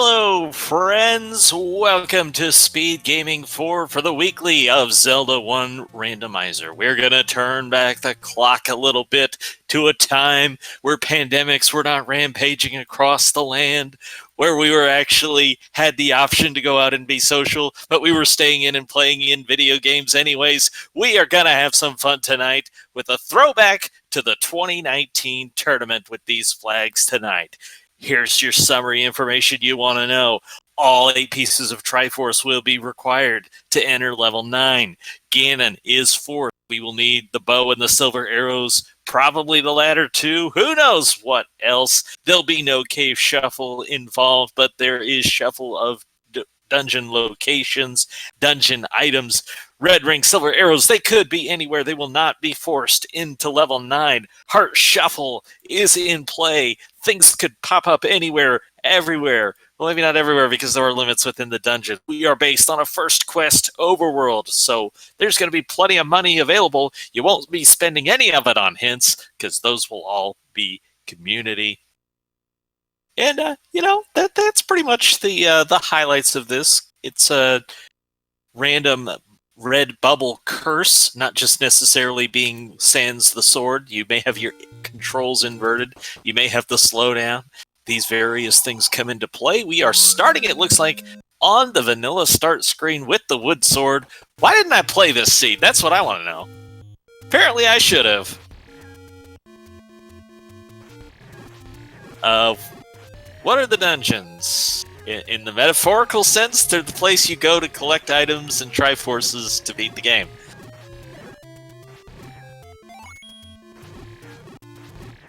Hello, friends! Welcome to Speed Gaming 4 for the weekly of Zelda 1 Randomizer. We're going to turn back the clock a little bit to a time where pandemics were not rampaging across the land, where we were actually had the option to go out and be social, but we were staying in and playing in video games anyways. We are going to have some fun tonight with a throwback to the 2019 tournament with these flags tonight. Here's your summary information you want to know. All 8 pieces of Triforce will be required to enter level 9. Ganon is 4th. We will need the bow and the silver arrows, probably the latter too. Who knows what else? There'll be no cave shuffle involved, but there is shuffle of dungeon locations, dungeon items. Red ring, silver arrows, they could be anywhere. They will not be forced into level 9. Heart shuffle is in play. Things could pop up anywhere, everywhere. Well, maybe not everywhere because there are limits within the dungeon. We are based on a first quest overworld, so there's going to be plenty of money available. You won't be spending any of it on hints because those will all be community. And, that's pretty much the highlights of this. It's a random red bubble curse, not just necessarily being sans the sword. You may have your controls inverted. You may have the slowdown. These various things come into play. We are starting, it looks like, on the vanilla start screen with the wood sword. Why didn't I play this seed? That's what I want to know. Apparently I should have. What are the dungeons? In the metaphorical sense, they're the place you go to collect items and Triforces to beat the game.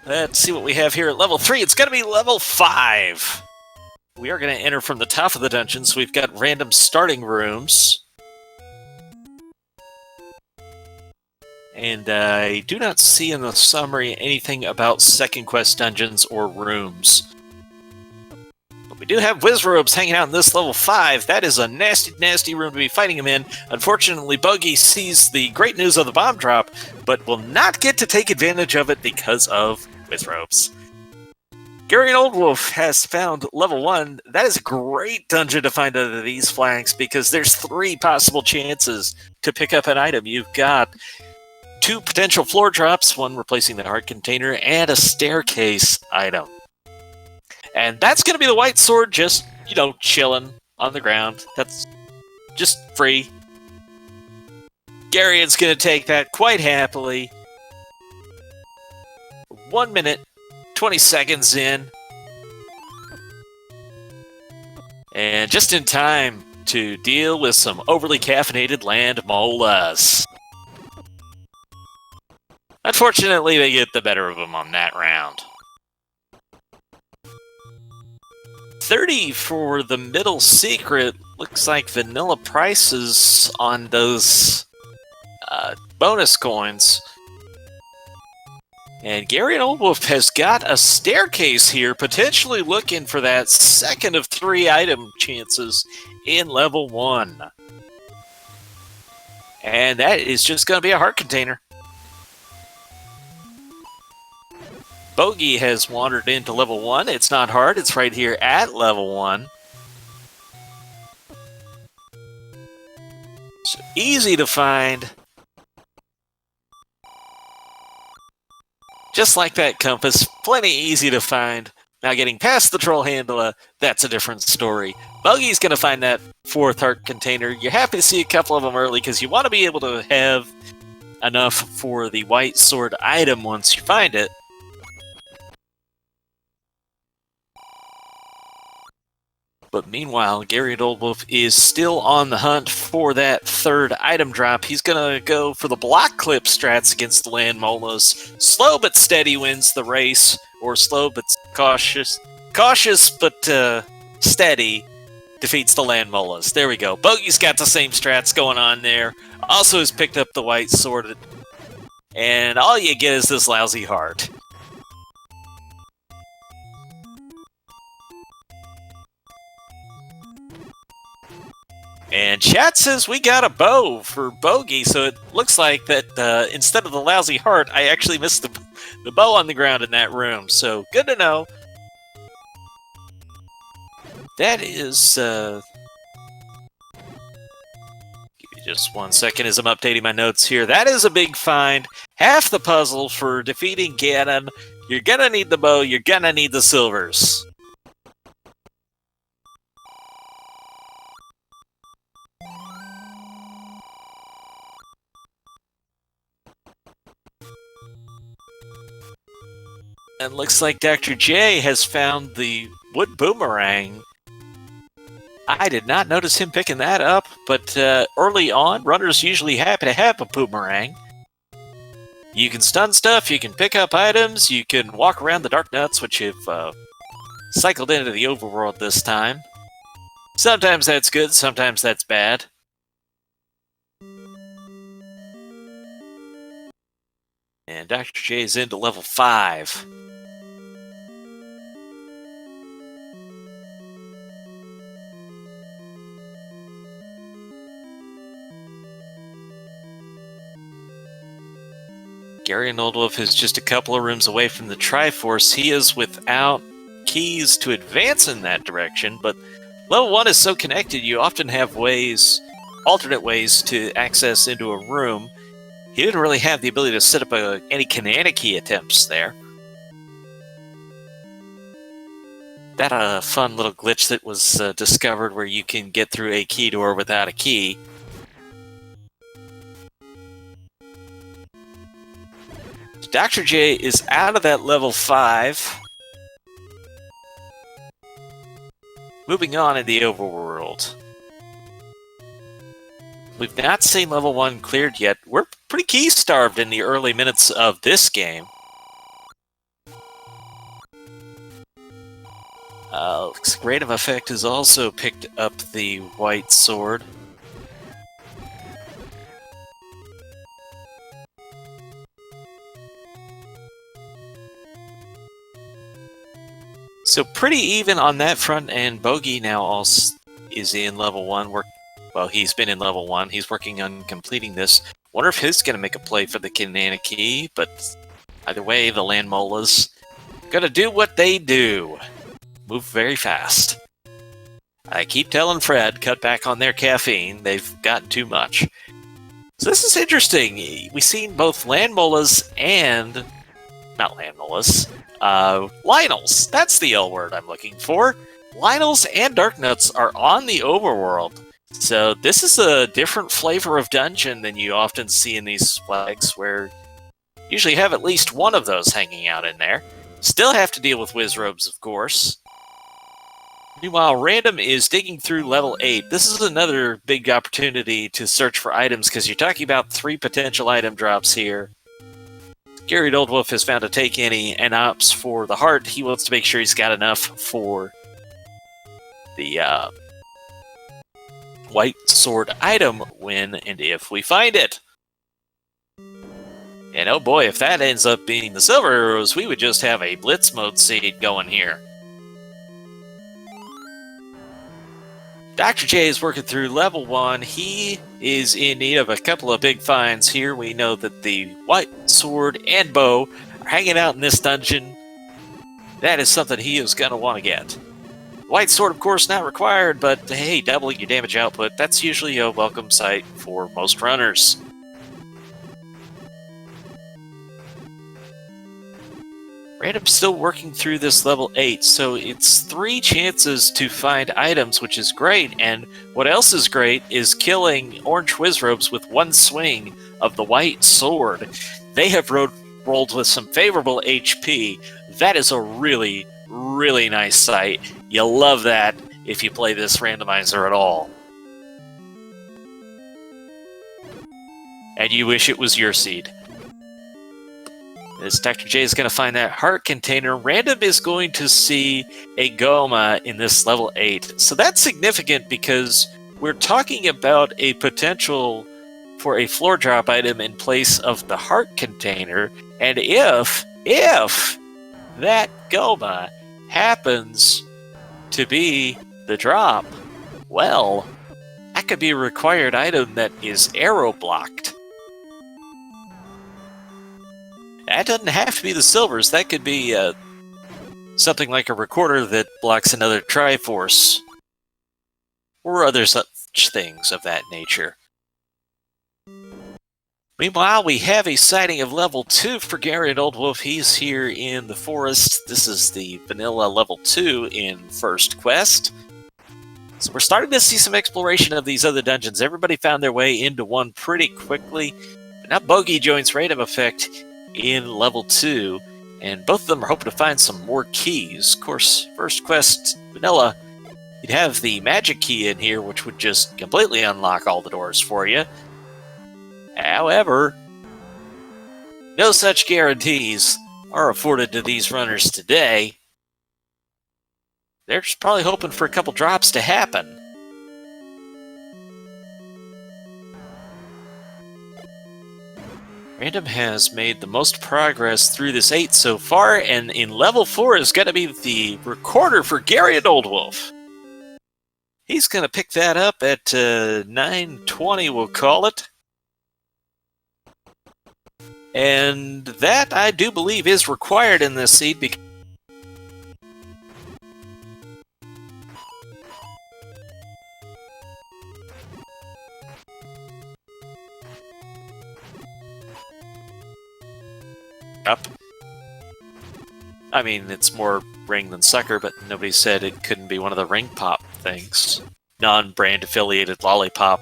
Let's see what we have here at level 3. It's going to be level 5. We are going to enter from the top of the dungeons. We've got random starting rooms. And I do not see in the summary anything about second quest dungeons or rooms. We do have Wizrobes hanging out in this level 5. That is a nasty, nasty room to be fighting him in. Unfortunately, Bogey sees the great news of the bomb drop, but will not get to take advantage of it because of Wizrobes. Gary and Old Wolf has found level 1. That is a great dungeon to find under these flags because there's 3 possible chances to pick up an item. You've got 2 potential floor drops, 1 replacing the heart container, and a staircase item. And that's going to be the white sword just, chilling on the ground. That's just free. Garion's going to take that quite happily. 1 minute, 20 seconds in. And just in time to deal with some overly caffeinated land molas. Unfortunately, they get the better of them on that round. 30 for the middle secret. Looks like vanilla prices on those bonus coins. And Gary and Old Wolf has got a staircase here, potentially looking for that second of 3 item chances in level 1. And that is just going to be a heart container. Bogey has wandered into level 1. It's not hard. It's right here at level 1. So easy to find. Just like that compass, plenty easy to find. Now getting past the troll handler, that's a different story. Bogey's going to find that 4th heart container. You're happy to see a couple of them early because you want to be able to have enough for the white sword item once you find it. But meanwhile, Gary and Old Wolf is still on the hunt for that 3rd item drop. He's going to go for the block clip strats against the land molas. Slow but steady wins the race, or slow but cautious. Cautious but steady defeats the land molas. There we go. Bogey's got the same strats going on there. Also has picked up the white sword. And all you get is this lousy heart. And chat says we got a bow for Bogey, so it looks like that instead of the lousy heart, I actually missed the bow on the ground in that room. So good to know. That is, give me just 1 second as I'm updating my notes here. That is a big find. Half the puzzle for defeating Ganon. You're gonna need the bow, you're gonna need the silvers. And looks like Dr. J has found the wood boomerang. I did not notice him picking that up, but early on, runners usually happy to have a boomerang. You can stun stuff, you can pick up items, you can walk around the Dark Nuts, which have cycled into the overworld this time. Sometimes that's good, sometimes that's bad. And Dr. J is into level 5. Gary and Oldwolf is just a couple of rooms away from the Triforce. He is without keys to advance in that direction, but level 1 is so connected, you often have ways, alternate ways to access into a room. He didn't really have the ability to set up any Kananaki attempts there. That fun little glitch that was discovered where you can get through a key door without a key. Dr. J is out of that level 5. Moving on in the overworld. We've not seen level 1 cleared yet. We're pretty key-starved in the early minutes of this game. Looks Great of Effect has also picked up the white sword. So pretty even on that front, and Bogey now also is in level 1. Well, he's been in level 1. He's working on completing this. Wonder if he's going to make a play for the Kananaki, but either way, the Land Molas gonna do what they do. Move very fast. I keep telling Fred, cut back on their caffeine. They've gotten too much. So this is interesting. We've seen both Land Molas and... not Land Molas. Lynels. That's the L word I'm looking for. Lynels and Darknuts are on the overworld. So this is a different flavor of dungeon than you often see in these flags, where you usually have at least one of those hanging out in there. Still have to deal with Wizrobes, of course. Meanwhile, Random is digging through level 8. This is another big opportunity to search for items, because you're talking about 3 potential item drops here. Gary Oldwolf has found a Take Any and opts for the heart. He wants to make sure he's got enough for the white sword item when and if we find it. And oh boy, if that ends up being the silver arrows, we would just have a blitz mode seed going here. Dr. J is working through level 1. He is in need of a couple of big finds here. We know that the white sword and bow are hanging out in this dungeon. That is something he is going to want to get. White sword, of course, not required, but hey, doubling your damage output, that's usually a welcome sight for most runners. Random's still working through this level 8, so it's 3 chances to find items, which is great, and what else is great is killing orange Wizrobes with 1 swing of the white sword. They have rolled with some favorable HP. That is a really, really nice sight. You'll love that if you play this randomizer at all. And you wish it was your seed. As Dr. J is going to find that heart container, Random is going to see a Goma in this level 8. So that's significant because we're talking about a potential for a floor drop item in place of the heart container. And if that Goma happens to be the drop, well, that could be a required item that is arrow blocked. That doesn't have to be the silvers. That could be something like a recorder that blocks another Triforce or other such things of that nature. Meanwhile, we have a sighting of level 2 for Gary and Old Wolf. He's here in the forest. This is the vanilla level 2 in First Quest. So we're starting to see some exploration of these other dungeons. Everybody found their way into one pretty quickly. But now Bogey joins Random Effect in level 2, and both of them are hoping to find some more keys. Of course, First Quest vanilla, you'd have the magic key in here, which would just completely unlock all the doors for you. However, no such guarantees are afforded to these runners today. They're just probably hoping for a couple drops to happen. Random has made the most progress through this 8 so far, and in level 4 is going to be the recorder for Gary and Old Wolf. He's going to pick that up at 9:20, we'll call it. And that, I do believe, is required in this seed because up. I mean, it's more ring than sucker, but nobody said it couldn't be one of the ring pop things. Non-brand affiliated lollipop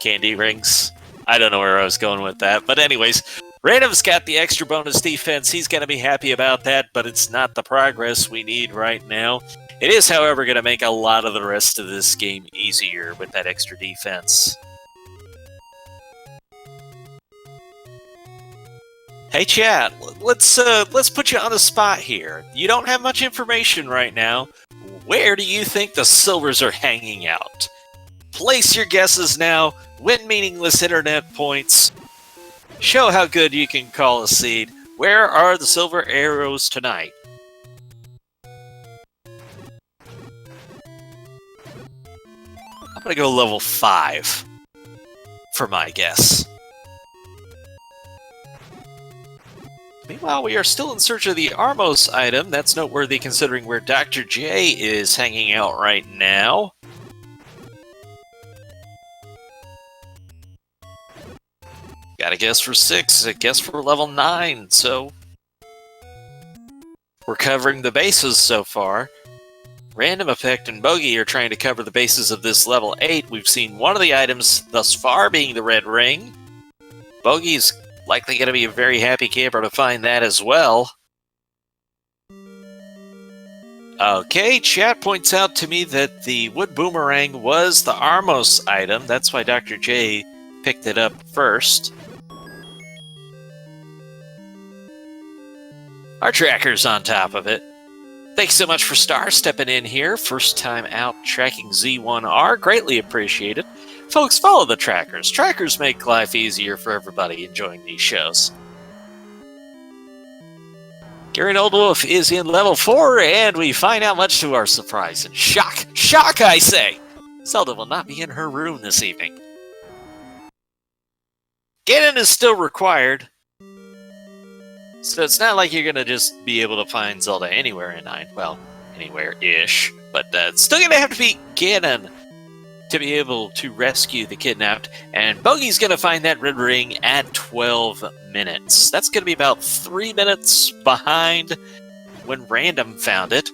candy rings. I don't know where I was going with that, but anyways, Random's got the extra bonus defense. He's going to be happy about that, but it's not the progress we need right now. It is, however, going to make a lot of the rest of this game easier with that extra defense. Hey chat, let's put you on the spot here. You don't have much information right now. Where do you think the silvers are hanging out? Place your guesses now. Win meaningless internet points. Show how good you can call a seed. Where are the silver arrows tonight? I'm gonna go level 5 for my guess. Meanwhile, we are still in search of the Armos item. That's noteworthy considering where Dr. J is hanging out right now. Got a guess for 6, a guess for level 9, so we're covering the bases so far. Random Effect and Bogey are trying to cover the bases of this level 8. We've seen one of the items thus far being the red ring. Bogey's likely going to be a very happy camper to find that as well. Okay, chat points out to me that the wood boomerang was the Armos item. That's why Dr. J picked it up first. Our tracker's on top of it. Thanks so much for Star stepping in here. First time out tracking Z1R. Greatly appreciated. Folks, follow the trackers. Trackers make life easier for everybody enjoying these shows. Gary and Old Wolf is in level 4, and we find out much to our surprise and shock. Shock, I say! Zelda will not be in her room this evening. Ganon is still required. So it's not like you're going to just be able to find Zelda anywhere in 9. Well, anywhere-ish. But it's still going to have to be Ganon to be able to rescue the kidnapped. And Bogey's going to find that red ring at 12 minutes. That's going to be about 3 minutes behind when Random found it.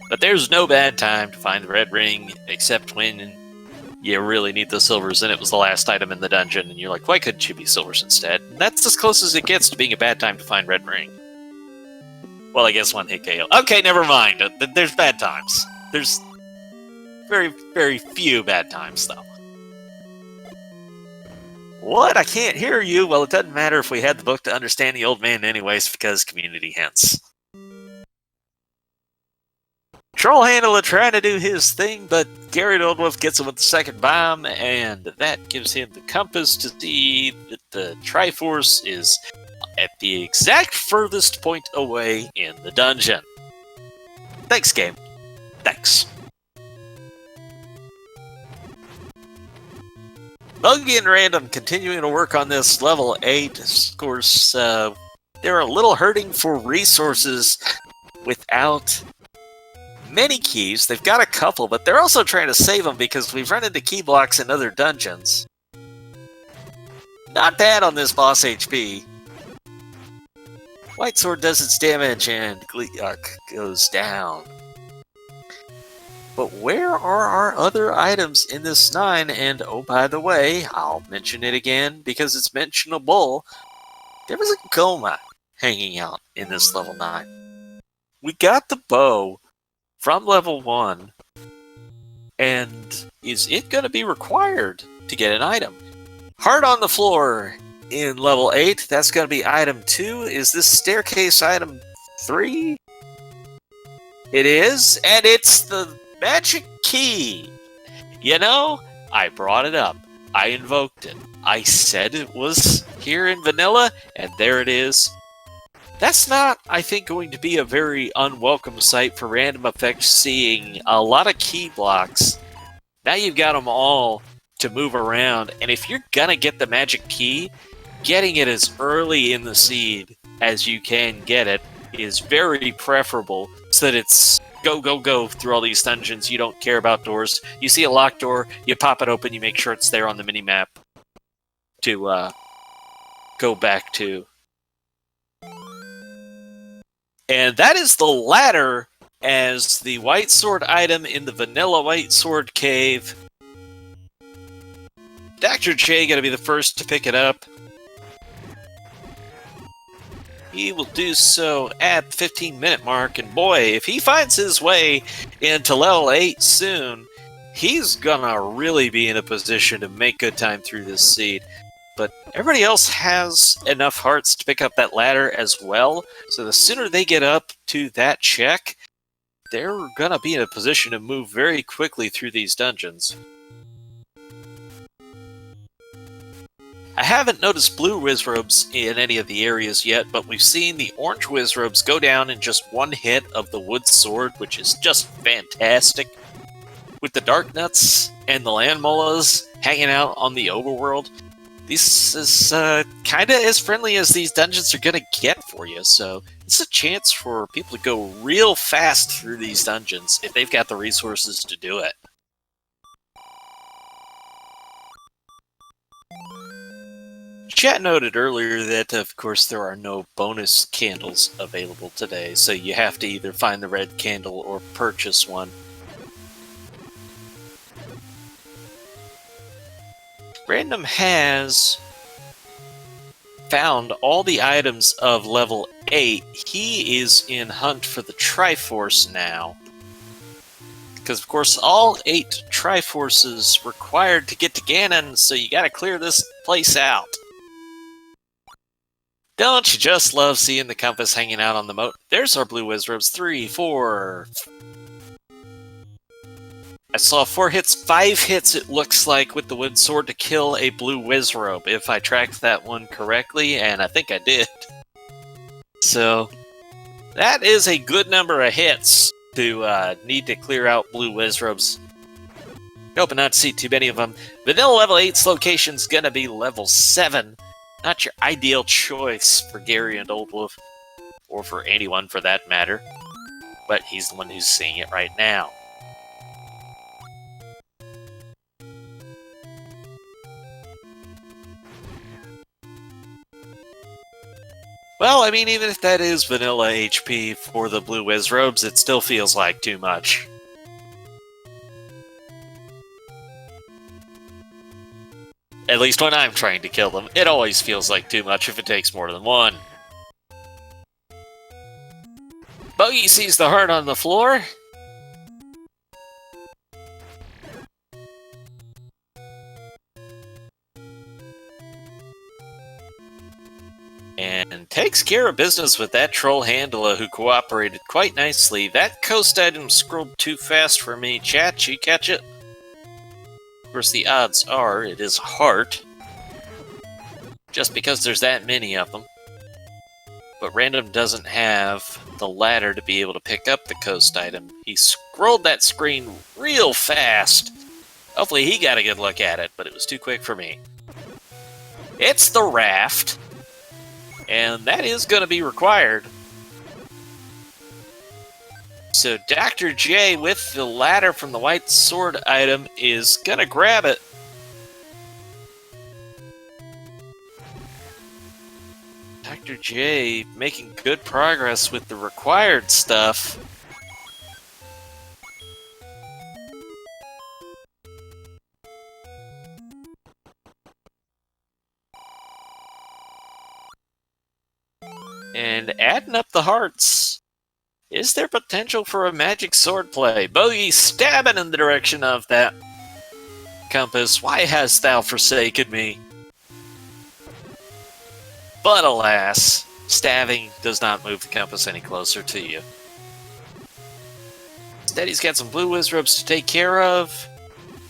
But there's no bad time to find the red ring, except when you really need the silvers, and it was the last item in the dungeon, and you're like, why couldn't you be silvers instead? And that's as close as it gets to being a bad time to find red ring. Well, I guess one hit KO. Okay, never mind. There's bad times. There's very, very few bad times, though. What? I can't hear you. Well, it doesn't matter if we had the book to understand the old man anyways, because community hence. Troll Handler trying to do his thing, but Gary Oldwolf gets him with the second bomb, and that gives him the compass to see that the Triforce is at the exact furthest point away in the dungeon. Thanks, game. Thanks. Buggy and Random continuing to work on this level 8. Of course, they're a little hurting for resources without many keys. They've got a couple, but they're also trying to save them because we've run into key blocks in other dungeons. Not bad on this boss HP. White Sword does its damage and Gleeok goes down. But where are our other items in this 9? And oh, by the way, I'll mention it again because it's mentionable. There was a Goma hanging out in this level 9. We got the bow from level 1. And is it going to be required to get an item? Heart on the floor in level 8. That's going to be item 2. Is this staircase item 3? It is, and it's the magic key. You know, I brought it up. I invoked it. I said it was here in vanilla, and there it is. That's not, I think, going to be a very unwelcome sight for random effects, seeing a lot of key blocks. Now you've got them all to move around, and if you're gonna get the magic key, getting it as early in the seed as you can get it is very preferable, so that it's go, go, go through all these dungeons. You don't care about doors. You see a locked door, you pop it open, you make sure it's there on the mini-map to go back to. And that is the ladder as the White Sword item in the vanilla White Sword cave. Dr. J gonna be the first to pick it up. He will do so at the 15-minute mark, and boy, if he finds his way into level 8 soon, he's gonna really be in a position to make good time through this seed. But everybody else has enough hearts to pick up that ladder as well, so the sooner they get up to that check, they're gonna be in a position to move very quickly through these dungeons. I haven't noticed blue Wizrobes in any of the areas yet, but we've seen the orange Wizrobes go down in just one hit of the wood sword, which is just fantastic. With the Dark Nuts and the Land Mullas hanging out on the overworld, this is kind of as friendly as these dungeons are going to get for you, so it's a chance for people to go real fast through these dungeons if they've got the resources to do it. Chat noted earlier that, of course, there are no bonus candles available today, so you have to either find the red candle or purchase one. Random has found all the items of level 8. He is in hunt for the Triforce now. Because, of course, all 8 Triforces required to get to Ganon, so you gotta clear this place out. Don't you just love seeing the compass hanging out on the moat? There's our blue Wizrobes. 3, 4. I saw 4 hits, 5 hits it looks like with the wood sword to kill a blue Wizrobe, if I tracked that one correctly, and I think I did. So, that is a good number of hits to need to clear out blue Wizrobes. Hoping not to see too many of them. Vanilla level 8's location's gonna be level 7. Not your ideal choice for Gary and Old Wolf, or for anyone for that matter, but he's the one who's seeing it right now. Well, I mean, even if that is vanilla HP for the blue Wizrobes, it still feels like too much. At least when I'm trying to kill them, it always feels like too much if it takes more than one. Bogey sees the heart on the floor. And takes care of business with that troll handler who cooperated quite nicely. That coast item scrolled too fast for me. Chat, you catch it? Of course, the odds are it is a heart, just because there's that many of them. But Random doesn't have the ladder to be able to pick up the coast item. He scrolled that screen real fast. Hopefully he got a good look at it, but it was too quick for me. It's the raft, and that is going to be required. So Dr. J, with the ladder from the white sword item, is gonna grab it. Dr. J making good progress with the required stuff. And adding up the hearts. Is there potential for a magic sword play? Bogey stabbing in the direction of that compass. Why hast thou forsaken me? But alas, stabbing does not move the compass any closer to you. Instead, he's got some blue wizards to take care of.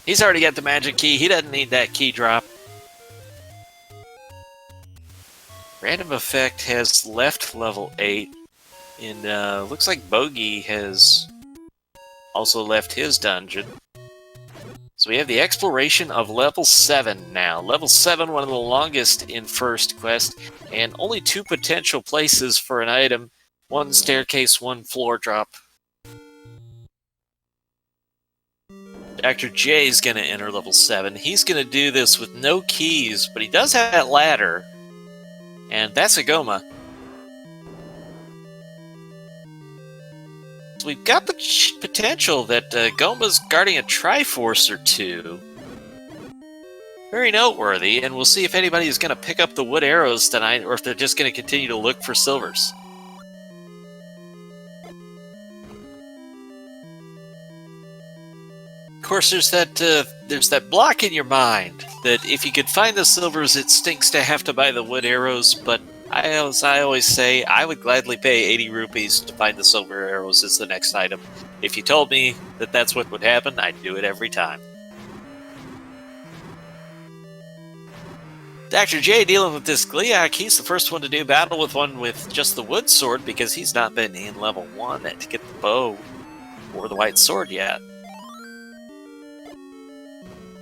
He's already got the magic key. He doesn't need that key drop. Random Effect has left level 8. And looks like Bogey has also left his dungeon. So we have the exploration of level 7 now. Level 7, one of the longest in First Quest, and only 2 potential places for an item. 1 staircase, 1 floor drop. Dr. J is going to enter level 7. He's going to do this with no keys, but he does have that ladder. And that's a Goma. So we've got the potential that Goma's guarding a Triforce or 2. Very noteworthy, and we'll see if anybody is going to pick up the wood arrows tonight, or if they're just going to continue to look for silvers. Of course, there's that block in your mind that if you could find the silvers, it stinks to have to buy the wood arrows, but as I always say, I would gladly pay 80 rupees to find the silver arrows as the next item. If you told me that that's what would happen, I'd do it every time. Dr. J dealing with this Gliak. He's the first one to do battle with one with just the wood sword because he's not been in level 1 to get the bow or the white sword yet.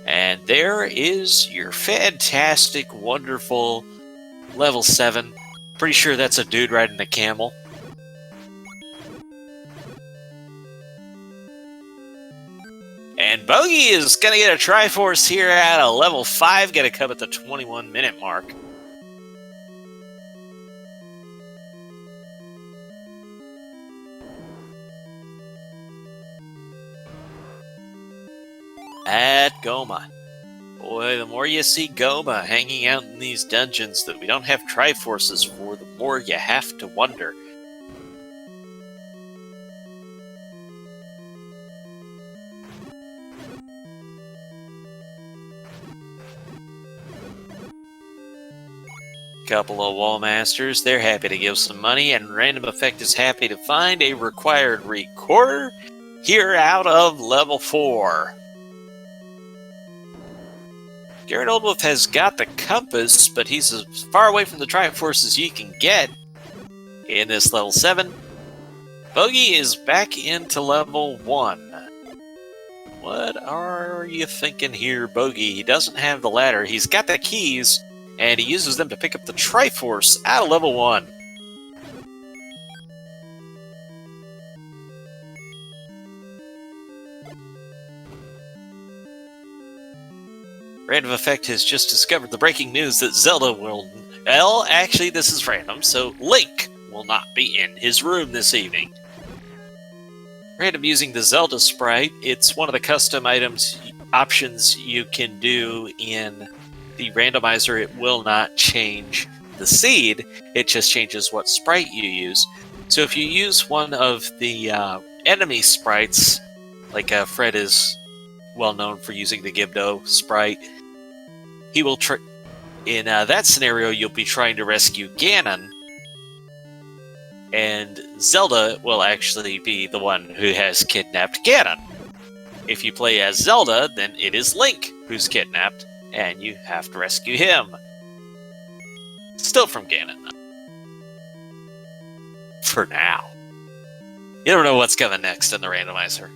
And there is your fantastic, wonderful level 7. Pretty sure that's a dude riding a camel. And Bogey is going to get a Triforce here at a level 5. Going to come at the 21-minute mark. At Goma. Boy, the more you see Goma hanging out in these dungeons that we don't have Triforces for, the more you have to wonder. Couple of wall masters, they're happy to give some money, and Random Effect is happy to find a required recorder here out of level 4. Garrett Oldwolf has got the compass, but he's as far away from the Triforce as you can get in this level 7. Bogey is back into level 1. What are you thinking here, Bogey? He doesn't have the ladder. He's got the keys, and he uses them to pick up the Triforce out of level 1. Random Effect has just discovered the breaking news that Zelda will... Well, actually, this is random, so Link will not be in his room this evening. Random using the Zelda sprite. It's one of the custom options you can do in the randomizer. It will not change the seed. It just changes what sprite you use. So if you use one of the enemy sprites, like Fred is well known for using the Gibdo sprite, he will in that scenario, you'll be trying to rescue Ganon, and Zelda will actually be the one who has kidnapped Ganon. If you play as Zelda, then it is Link who's kidnapped, and you have to rescue him. Still from Ganon, though. For now. You never know what's coming next in the randomizer.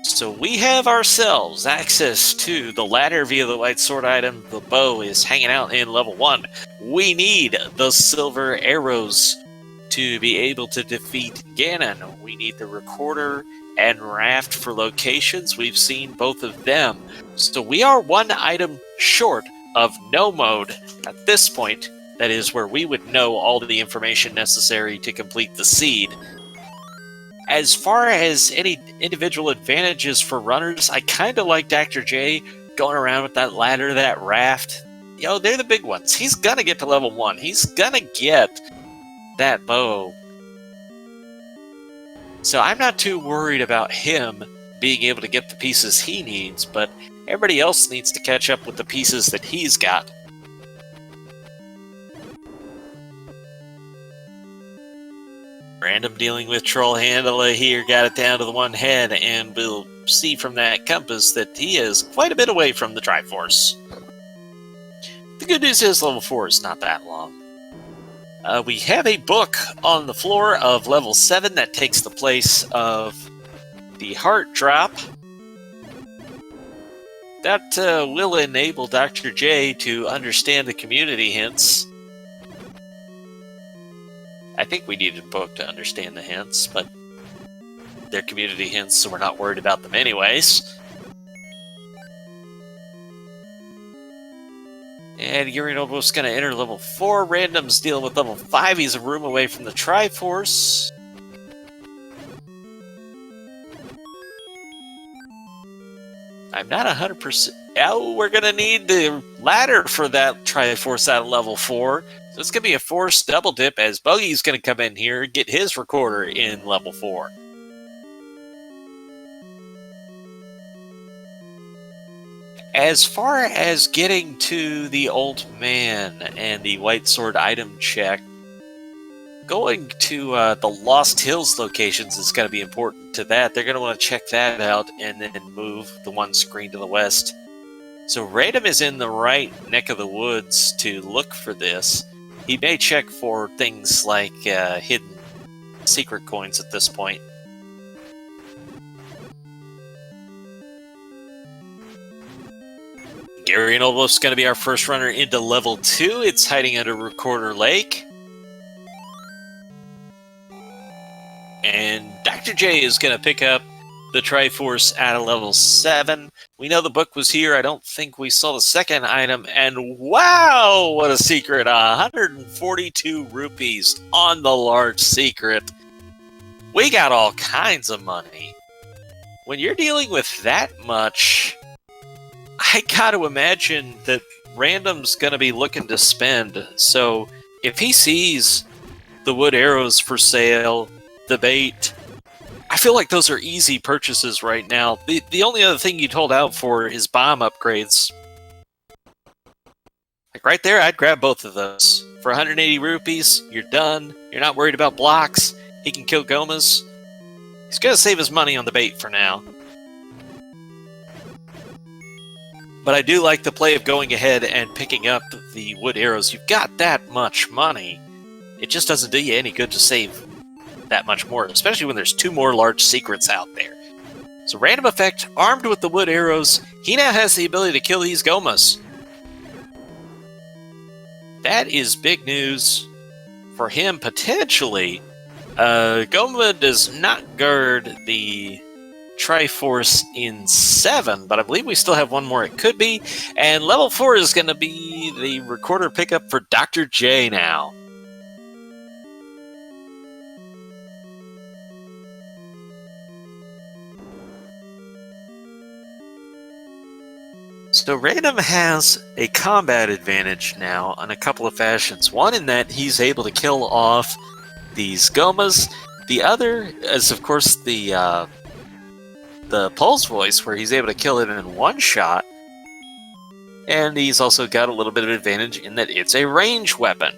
So we have ourselves access to the ladder via the white sword item. The bow is hanging out in level 1. we need the silver arrows to be able to defeat Ganon. We need the recorder and raft for locations. We've seen both of them. So we are one item short of no mode at this point. That is where we would know all the information necessary to complete the seed. As far as any individual advantages for runners, I kind of like Dr. J going around with that ladder, that raft. They're the big ones. He's gonna get to level 1. He's gonna get that bow. So I'm not too worried about him being able to get the pieces he needs, but everybody else needs to catch up with the pieces that he's got. Random dealing with Troll Handler here got it down to the one head, and we'll see from that compass that he is quite a bit away from the Triforce. The good news is level 4 is not that long. We have a book on the floor of level 7 that takes the place of the Heart Drop. That will enable Dr. J to understand the community hints. I think we needed a book to understand the hints, but they're community hints, so we're not worried about them anyways. And Urinobo's going to enter level 4. Random's dealing with level 5. He's a room away from the Triforce. I'm not 100%... Oh, we're going to need the ladder for that Triforce out of level 4. So it's going to be a forced double dip as Buggy's going to come in here and get his recorder in level 4. As far as getting to the old man and the White Sword item check, going to the Lost Hills locations is going to be important to that. They're going to want to check that out and then move the one screen to the west. So Random is in the right neck of the woods to look for this. He may check for things like hidden secret coins at this point. Gary and Olbo's going to be our first runner into level 2. It's hiding under Recorder Lake. And Dr. J is going to pick up the Triforce at a level 7. We know the book was here. I don't think we saw the second item. And wow, what a secret. 142 rupees on the large secret. We got all kinds of money. When you're dealing with that much, I got to imagine that Random's going to be looking to spend. So if he sees the wood arrows for sale, the bait, I feel like those are easy purchases right now. The only other thing you'd hold out for is bomb upgrades. Like right there, I'd grab both of those. For 180 rupees, you're done. You're not worried about blocks. He can kill Gomas. He's going to save his money on the bait for now. But I do like the play of going ahead and picking up the wood arrows. You've got that much money. It just doesn't do you any good to save that much more, especially when there's 2 more large secrets out there. So Random Effect, armed with the wood arrows, he now has the ability to kill these Gomas. That is big news for him, potentially. Goma does not guard the Triforce in 7, but I believe we still have one more it could be. And level 4 is going to be the recorder pickup for Dr. J now. So Random has a combat advantage now on a couple of fashions. One in that he's able to kill off these Gomas. The other is, of course, the Pulse Voice, where he's able to kill it in one shot. And he's also got a little bit of advantage in that it's a range weapon.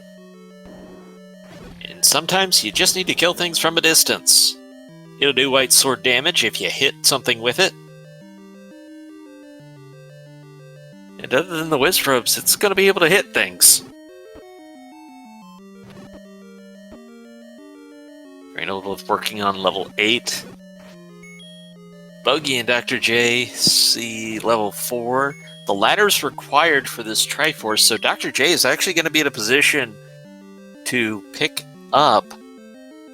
And sometimes you just need to kill things from a distance. It'll do White Sword damage if you hit something with it. And other than the Wizrobes, it's going to be able to hit things. Reynold both working on level 8. Bogey and Dr. J see level 4. the ladder's required for this Triforce, so Dr. J is actually going to be in a position to pick up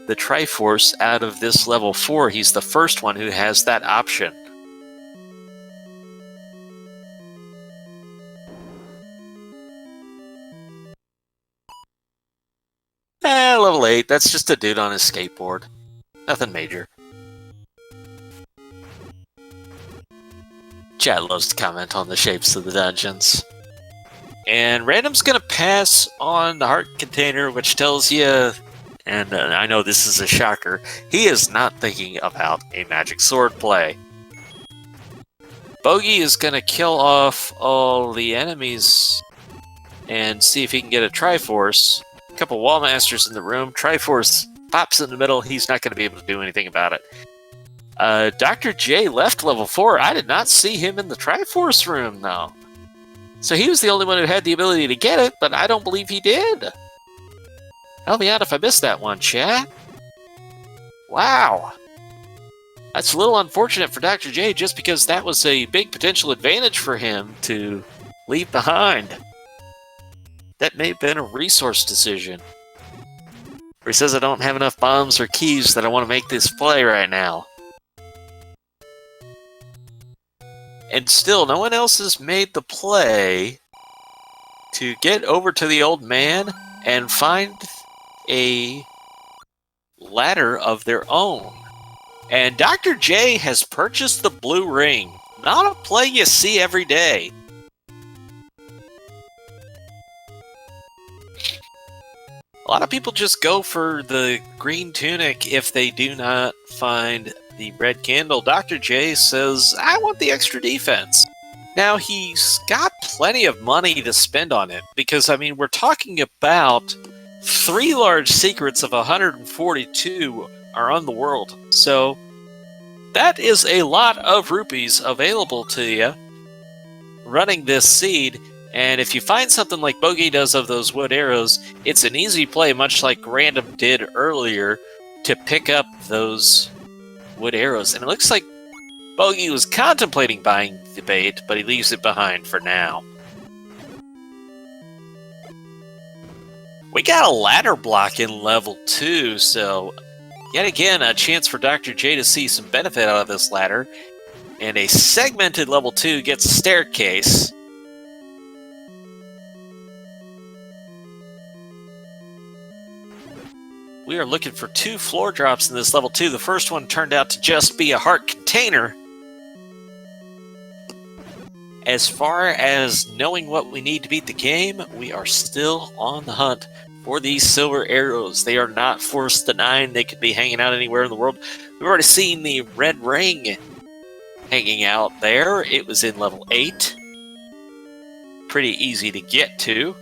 the Triforce out of this level 4. He's the first one who has that option. Level 8, that's just a dude on his skateboard. Nothing major. Chad loves to comment on the shapes of the dungeons. And Random's going to pass on the heart container, which tells you, and I know this is a shocker, he is not thinking about a magic sword play. Bogey is going to kill off all the enemies and see if he can get a Triforce. A couple Wall Masters in the room. Triforce pops in the middle. He's not going to be able to do anything about it. Dr. J left level 4. I did not see him in the Triforce room, though. So he was the only one who had the ability to get it, but I don't believe he did. Help me out if I missed that one, chat. Wow. That's a little unfortunate for Dr. J, just because that was a big potential advantage for him to leave behind. That may have been a resource decision. Or he says, I don't have enough bombs or keys that I want to make this play right now. And still, no one else has made the play to get over to the old man and find a ladder of their own. And Dr. J has purchased the blue ring. Not a play you see every day. A lot of people just go for the green tunic if they do not find the red candle. Dr. J says, I want the extra defense. Now, he's got plenty of money to spend on it, because, I mean, we're talking about 3 large secrets of 142 are on the world. So, that is a lot of rupees available to you running this seed. And if you find something like Bogey does of those wood arrows, it's an easy play, much like Random did earlier, to pick up those wood arrows. And it looks like Bogey was contemplating buying the bait, but he leaves it behind for now. We got a ladder block in level 2, so yet again, a chance for Dr. J to see some benefit out of this ladder. And a segmented level 2 gets a staircase. We are looking for 2 floor drops in this level 2. The first one turned out to just be a heart container. As far as knowing what we need to beat the game, we are still on the hunt for these silver arrows. They are not force denied. They could be hanging out anywhere in the world. We've already seen the red ring hanging out there. It was in level 8. Pretty easy to get to.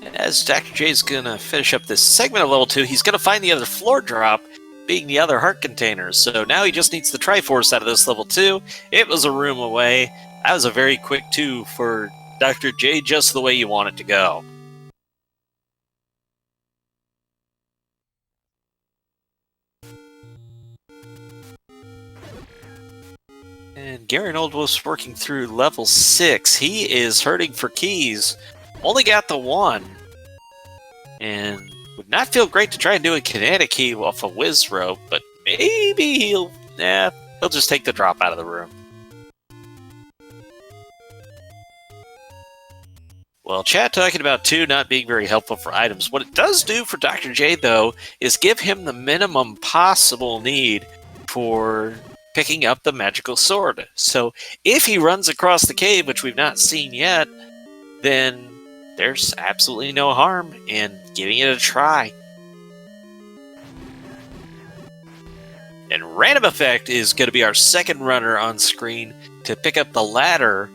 And as Dr. J is going to finish up this segment of level 2, he's going to find the other floor drop, being the other heart containers. So now he just needs the Triforce out of this level 2. It was a room away. That was a very quick 2 for Dr. J, just the way you want it to go. And Gary Oldwolf's working through level 6. He is hurting for keys. Only got the 1. And would not feel great to try and do a kinetic key off a whiz rope, but maybe he'll just take the drop out of the room. Well, chat talking about 2 not being very helpful for items. What it does do for Dr. J, though, is give him the minimum possible need for picking up the magical sword. So if he runs across the cave, which we've not seen yet, then there's absolutely no harm in giving it a try. And Random Effect is going to be our second runner on screen to pick up the ladder.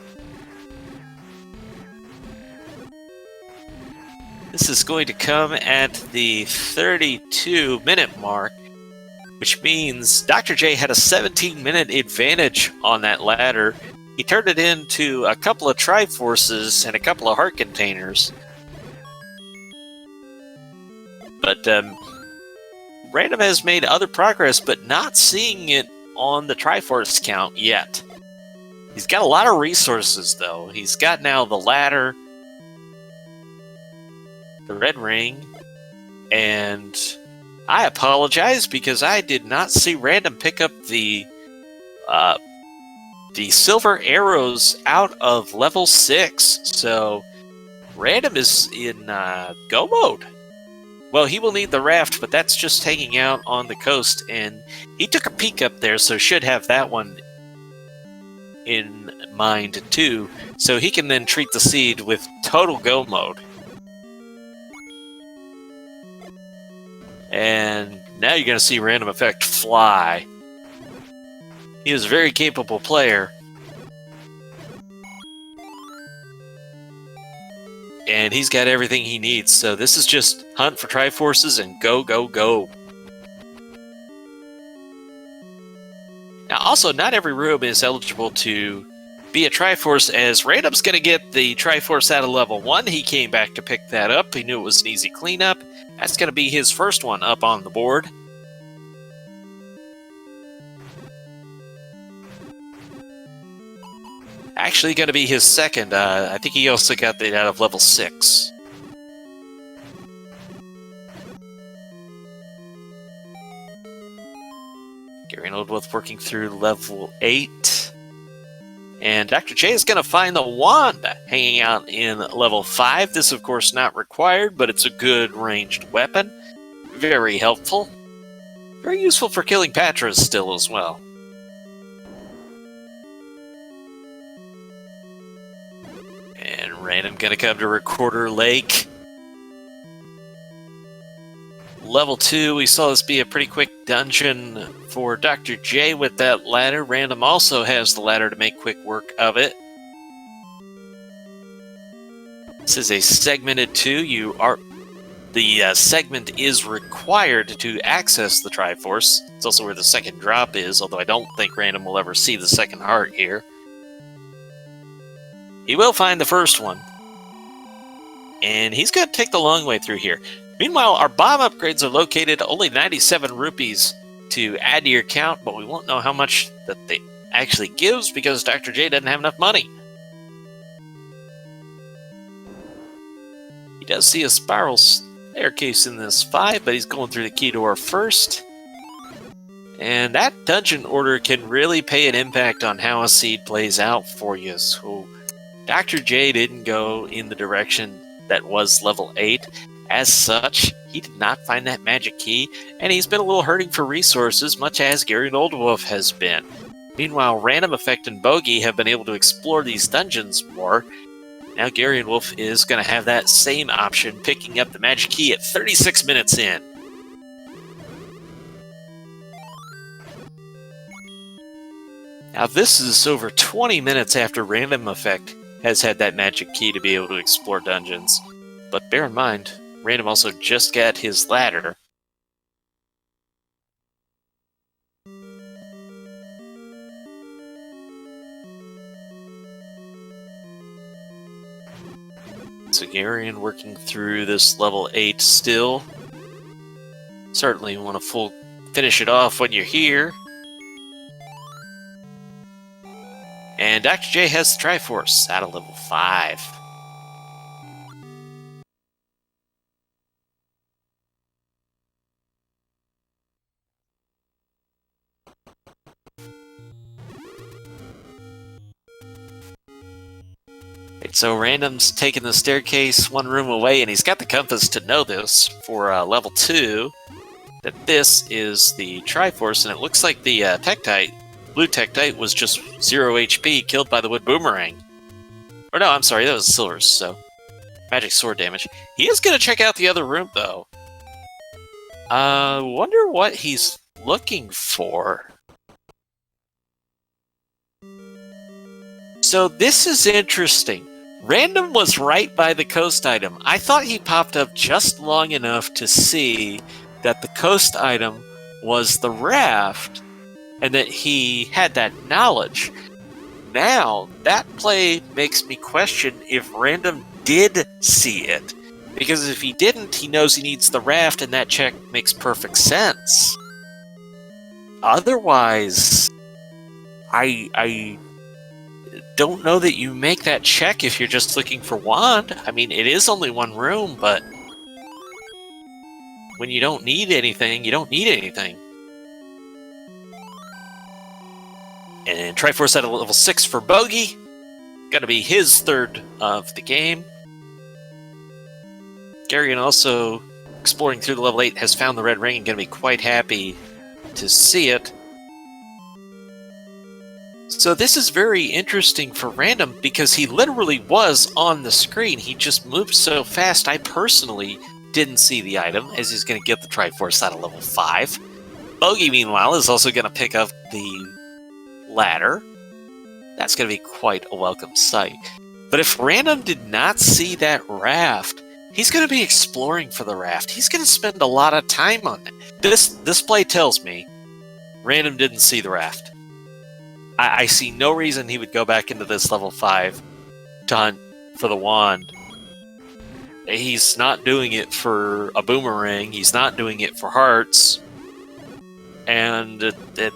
This is going to come at the 32-minute mark, which means Dr. J had a 17-minute advantage on that ladder. He turned it into a couple of Triforces and a couple of heart containers. But Random has made other progress, but not seeing it on the Triforce count yet. He's got a lot of resources, though. He's got now the ladder, the red ring, and I apologize because I did not see Random pick up the silver arrows out of level 6. So Random is in go mode. Well, he will need the raft, but that's just hanging out on the coast, and he took a peek up there, so should have that one in mind too, so he can then treat the seed with total go mode. And now you're going to see Random Effect fly. He is a very capable player. And he's got everything he needs, so this is just hunt for Triforces and go, go, go. Now, also, not every room is eligible to be a Triforce, as Random's going to get the Triforce out of level 1. He came back to pick that up. He knew it was an easy cleanup. That's going to be his first one up on the board. Actually going to be his second. I think he also got that out of level 6. Gary and Oldworth working through level 8. And Dr. J is going to find the wand hanging out in level 5. This, of course, not required, but it's a good ranged weapon. Very helpful. Very useful for killing Patras still as well. And Random going to come to Recorder Lake. Level 2, we saw this be a pretty quick dungeon for Dr. J with that ladder. Random also has the ladder to make quick work of it. This is a segmented 2. The segment is required to access the Triforce. It's also where the second drop is, although I don't think Random will ever see the second heart here. He will find the first one. And he's going to take the long way through here. Meanwhile, our bomb upgrades are located only 97 rupees to add to your count, but we won't know how much that they actually gives because Dr. J doesn't have enough money. He does see a spiral staircase in this 5, but he's going through the key door first. And that dungeon order can really pay an impact on how a seed plays out for you. So Dr. J didn't go in the direction that was level 8. As such, he did not find that magic key, and he's been a little hurting for resources, much as Gary and Oldwolf has been. Meanwhile, Random Effect and Bogey have been able to explore these dungeons more. Now Gary and Wolf is going to have that same option, picking up the magic key at 36 minutes in. Now this is over 20 minutes after Random Effect has had that magic key to be able to explore dungeons. But bear in mind, Random also just got his ladder. So Garion working through this level 8 still. Certainly want to finish it off when you're here. And Dr. J has the Triforce out of level 5. So Random's taking the staircase one room away, and he's got the compass to know this for level 2, that this is the Triforce, and it looks like the Tektite, blue Tektite, was just 0 HP, killed by the wood boomerang. Or no, I'm sorry, that was Silver's, so magic sword damage. He is going to check out the other room, though. Wonder what he's looking for. So this is interesting. Random was right by the coast item. I thought he popped up just long enough to see that the coast item was the raft and that he had that knowledge. Now, that play makes me question if Random did see it. Because if he didn't, he knows he needs the raft, and that check makes perfect sense. Otherwise, I don't know that you make that check if you're just looking for wand. I mean, it is only one room, but when you don't need anything, you don't need anything. And Triforce at a level 6 for Bogey. Gonna be his third of the game. Garion also, exploring through the level 8, has found the red ring and gonna be quite happy to see it. So this is very interesting for Random because he literally was on the screen. He just moved so fast. I personally didn't see the item as he's going to get the Triforce out of level 5. Bogey, meanwhile, is also going to pick up the ladder. That's going to be quite a welcome sight. But if Random did not see that raft, he's going to be exploring for the raft. He's going to spend a lot of time on it. This play tells me Random didn't see the raft. I see no reason he would go back into this level 5 to hunt for the wand. He's not doing it for a boomerang. He's not doing it for hearts. And it'd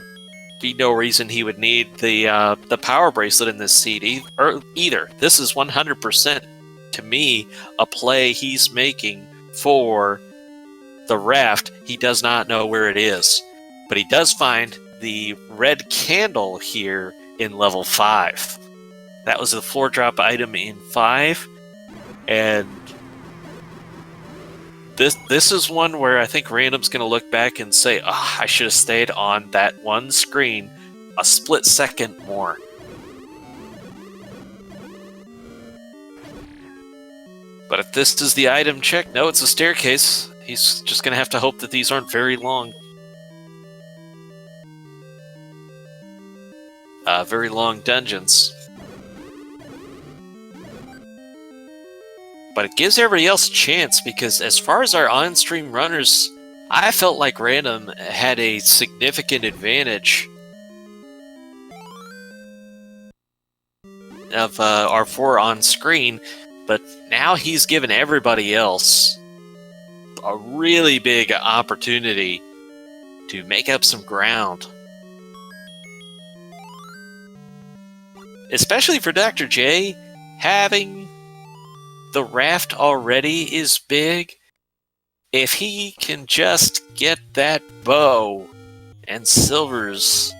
be no reason he would need the power bracelet in this seed either. This is 100%, to me, a play he's making for the raft. He does not know where it is. But he does find the red candle here in level 5. That was the floor drop item in 5, and this is one where I think Random's going to look back and say, oh, I should have stayed on that one screen a split second more. But if this is the item check, no, it's a staircase. He's just going to have to hope that these aren't very long. Very long dungeons. But it gives everybody else a chance, because as far as our on-stream runners, I felt like Random had a significant advantage of our 4 on screen, but now he's given everybody else a really big opportunity to make up some ground. Especially for Dr. J, having the raft already is big. If he can just get that bow and silvers,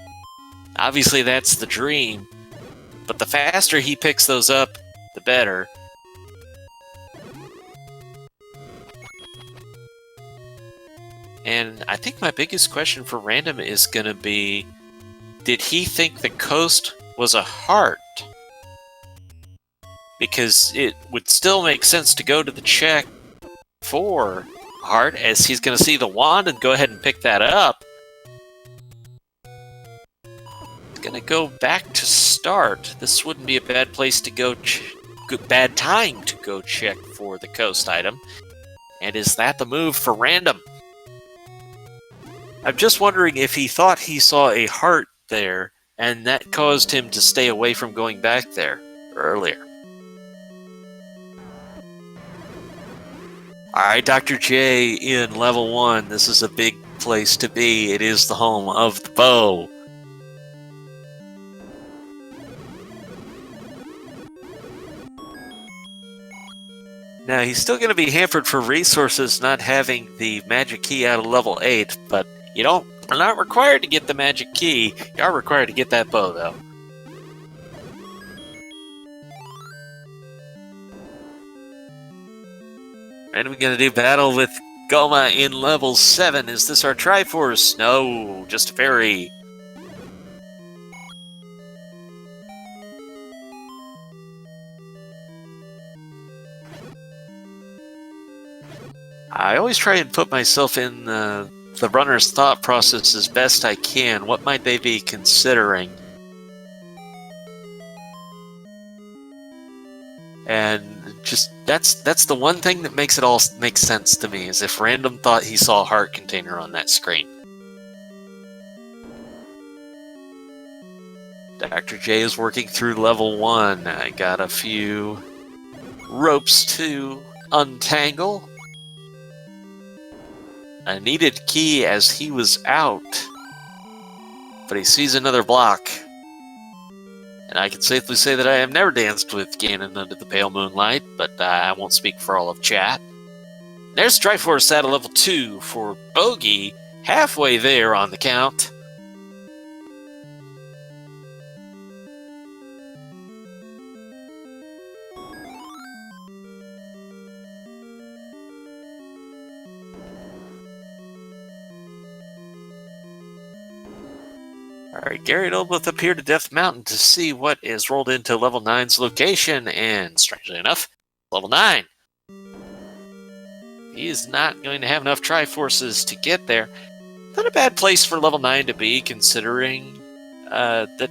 obviously that's the dream. But the faster he picks those up, the better. And I think my biggest question for Random is going to be, did he think the coast was a heart? Because it would still make sense to go to the check for heart, as he's going to see the wand and go ahead and pick that up. He's going to go back to start. This wouldn't be a bad place to go, bad time to go check for the coast item. And is that the move for Random? I'm just wondering if he thought he saw a heart there, and that caused him to stay away from going back there earlier. Alright, Dr. J in level 1. This is a big place to be. It is the home of the bow. Now, he's still going to be hampered for resources not having the magic key out of level 8, but you're not required to get the magic key. You are required to get that bow, though. And we're going to do battle with Goma in level 7. Is this our Triforce? No, just a fairy. I always try and put myself in the runner's thought process as best I can. What might they be considering? And just that's the one thing that makes it all make sense to me, is if Random thought he saw a heart container on that screen. Dr. J is working through level 1. I got a few ropes to untangle. A needed key as he was out. but he sees another block. And I can safely say that I have never danced with Ganon under the pale moonlight, but I won't speak for all of chat. There's Triforce at a level 2 for Bogey, halfway there on the count. Alright, Gary and Oldblood up here to Death Mountain to see what is rolled into level 9's location, and strangely enough, level 9. He is not going to have enough Triforces to get there. Not a bad place for level 9 to be, considering that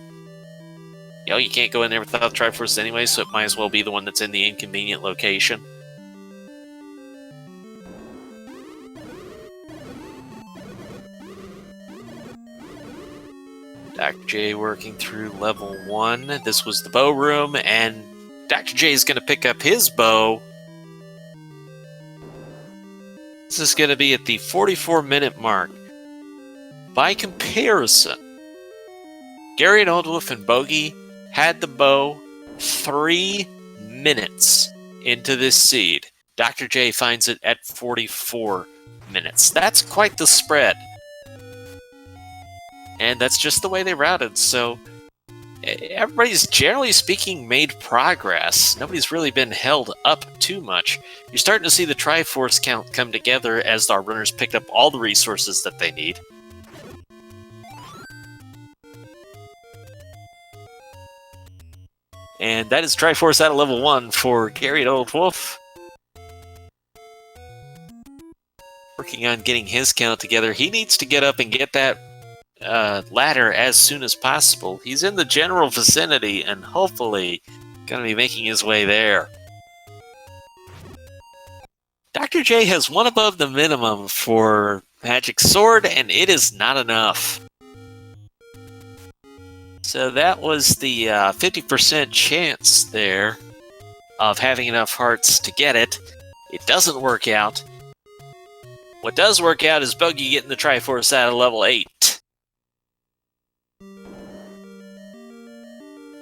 you can't go in there without Triforces anyway, so it might as well be the one that's in the inconvenient location. Dr. J working through level 1. This was the bow room, and Dr. J is going to pick up his bow. This is going to be at the 44-minute mark. By comparison, Gary and Oldwolf and Bogey had the bow 3 minutes into this seed. Dr. J finds it at 44 minutes. That's quite the spread. And that's just the way they routed, so everybody's, generally speaking, made progress. Nobody's really been held up too much. You're starting to see the Triforce count come together as our runners picked up all the resources that they need. And that is Triforce out of level 1 for Gary and Old Wolf. Working on getting his count together. He needs to get up and get that ladder as soon as possible. He's in the general vicinity and hopefully going to be making his way there. Dr. J has one above the minimum for Magic Sword, and it is not enough. So that was the 50% chance there of having enough hearts to get it. It doesn't work out. What does work out is Bogey getting the Triforce out of level 8.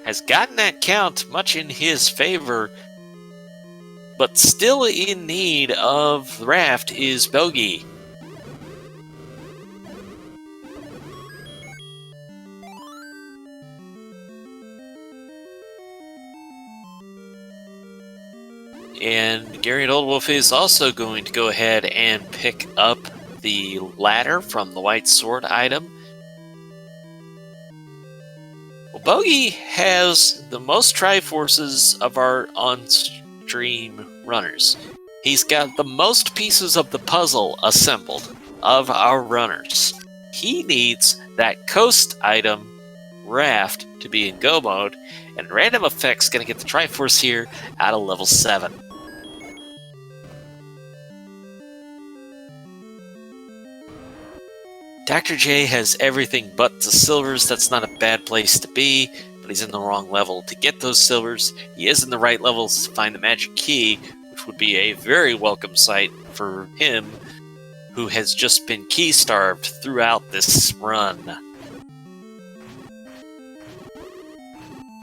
Has gotten that count much in his favor, but still in need of the raft is Bogey. And Gary and Oldwolf is also going to go ahead and pick up the ladder from the White Sword item. Well, Bogey has the most Triforces of our on-stream runners. He's got the most pieces of the puzzle assembled of our runners. He needs that coast item, raft, to be in go mode, and Random Effect's going to get the Triforce here out of level 7. Dr. J has everything but the silvers. That's not a bad place to be, but he's in the wrong level to get those silvers. He is in the right levels to find the magic key, which would be a very welcome sight for him, who has just been key-starved throughout this run.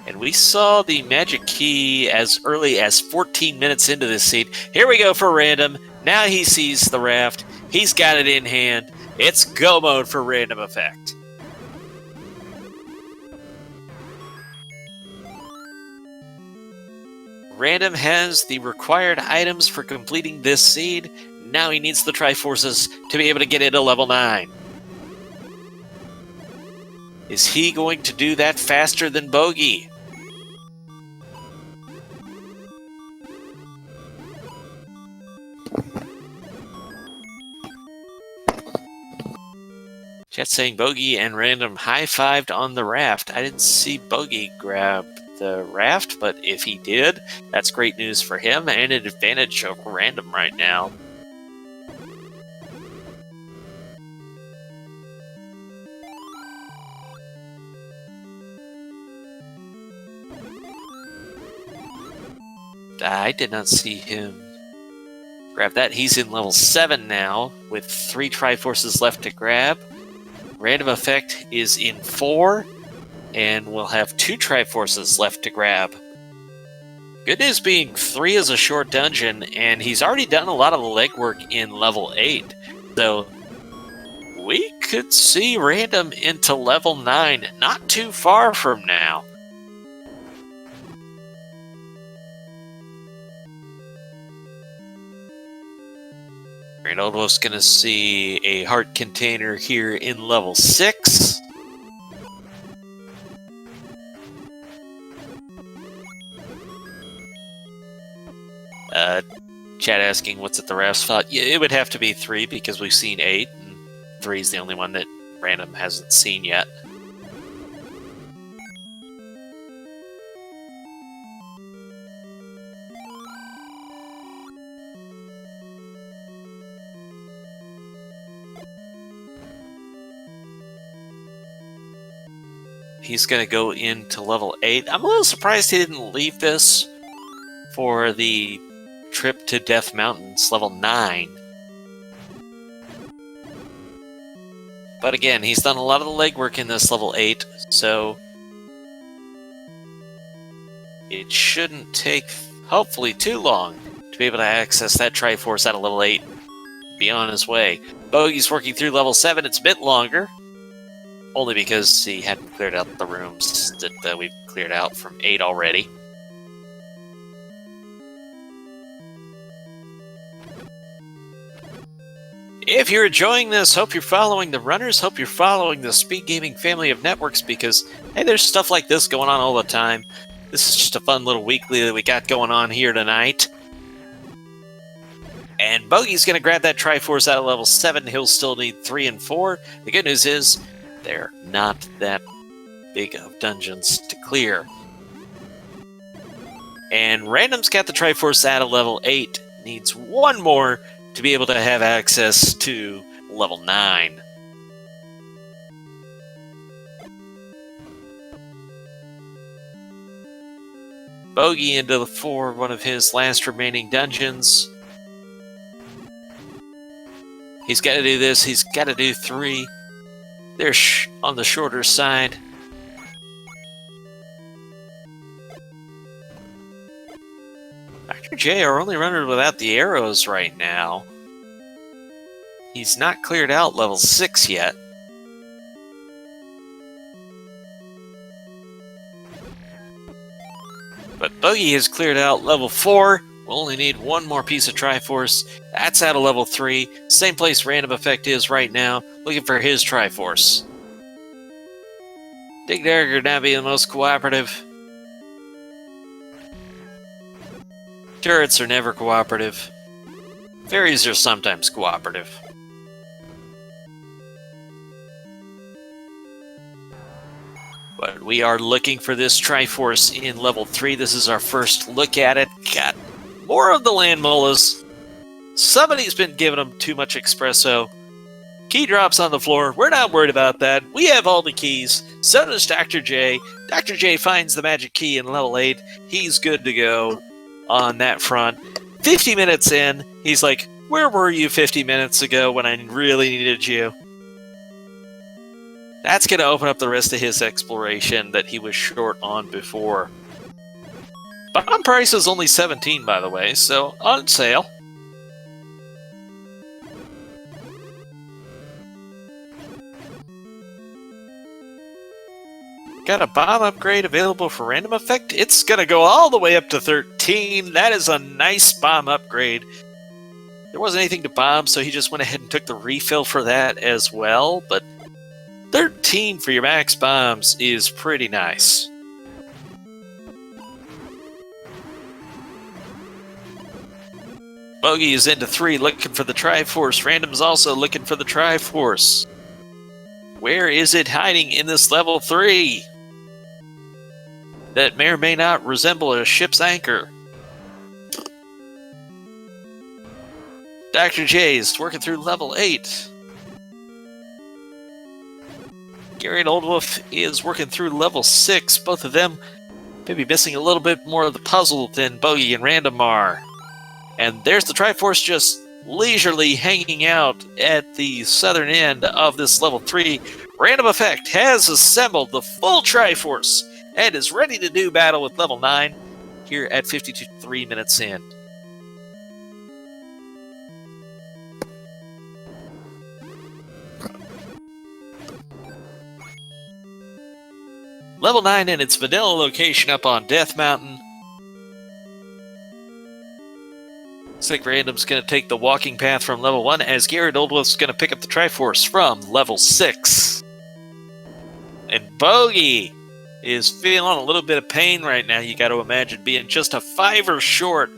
And we saw the magic key as early as 14 minutes into this seed. Here we go for Random. Now he sees the raft. He's got it in hand. It's go mode for Random Effect. Random has the required items for completing this seed. Now he needs the Triforces to be able to get into level 9. Is he going to do that faster than Bogey? Chat saying Bogey and Random high-fived on the raft. I didn't see Bogey grab the raft, but if he did, that's great news for him and an advantage over Random right now. I did not see him grab that. He's in level 7 now, with 3 Triforces left to grab. Random Effect is in 4, and we'll have 2 Triforces left to grab. Good news being 3 is a short dungeon, and he's already done a lot of the legwork in level 8. So we could see Random into level 9 not too far from now. Randall's going to see a heart container here in level 6. Chat asking what's at the ref spot. Yeah, it would have to be 3 because we've seen 8, and 3 is the only one that Random hasn't seen yet. He's going to go into level 8. I'm a little surprised he didn't leave this for the trip to Death Mountains, level 9. But again, he's done a lot of the legwork in this level 8, so it shouldn't take, hopefully, too long to be able to access that Triforce out of level 8. Be on his way. Bogey's working through level 7. It's a bit longer, only because he hadn't cleared out the rooms that we've cleared out from 8 already. If you're enjoying this, hope you're following the runners, hope you're following the Speed Gaming family of networks, because, hey, there's stuff like this going on all the time. This is just a fun little weekly that we got going on here tonight. And Bogey's going to grab that Triforce out of level 7. He'll still need 3 and 4. The good news is, they're not that big of dungeons to clear. And Random's got the Triforce out of level 8. Needs 1 more to be able to have access to level 9. Bogey into the 4, one of his last remaining dungeons. He's got to do this. He's got to do 3. They're on the shorter side. Dr. J, our only runner without the arrows right now. He's not cleared out level 6 yet. But Bogey has cleared out level 4. We'll only need 1 more piece of Triforce. That's out of level 3. Same place Random Effect is right now, looking for his Triforce. Dig Dagger now being the most cooperative. Turrets are never cooperative. Fairies are sometimes cooperative. But we are looking for this Triforce in level 3. This is our first look at it. Got more of the land molas. Somebody's been giving them too much espresso. Key drops on the floor. We're not worried about that. We have all the keys. So does Dr. J. Dr. J finds the magic key in level 8. He's good to go on that front. 50 minutes in, he's like, where were you 50 minutes ago when I really needed you? That's going to open up the rest of his exploration that he was short on before. Bottom price is only 17, by the way, so on sale. Got a bomb upgrade available for Random Effect. It's going to go all the way up to 13. That is a nice bomb upgrade. There wasn't anything to bomb, so he just went ahead and took the refill for that as well. But 13 for your max bombs is pretty nice. Bogey is into 3, looking for the Triforce. Random's also looking for the Triforce. Where is it hiding in this level 3? That may or may not resemble a ship's anchor. Dr. J is working through level 8. Gary and Old Wolf is working through level 6. Both of them maybe missing a little bit more of the puzzle than Bogey and Random are. And there's the Triforce just leisurely hanging out at the southern end of this level 3. Random Effect has assembled the full Triforce and is ready to do battle with level 9 here at 53 minutes in. Level 9 in its vanilla location up on Death Mountain. Looks like Random's going to take the walking path from level 1, as Garrett Oldwolf's going to pick up the Triforce from level 6. And Bogey is feeling a little bit of pain right now. You got to imagine being just a 5 short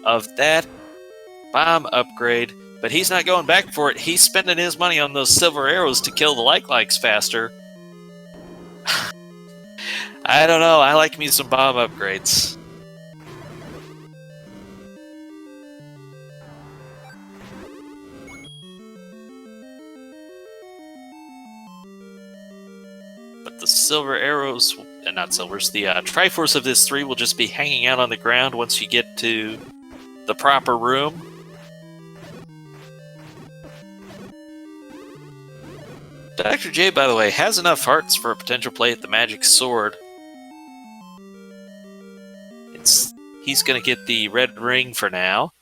of that bomb upgrade. But he's not going back for it. He's spending his money on those silver arrows to kill the like-likes faster. I don't know. I like me some bomb upgrades. But the silver arrows, not silvers, the Triforce of this 3 will just be hanging out on the ground once you get to the proper room. Dr. J, by the way, has enough hearts for a potential play at the magic sword. He's going to get the red ring for now.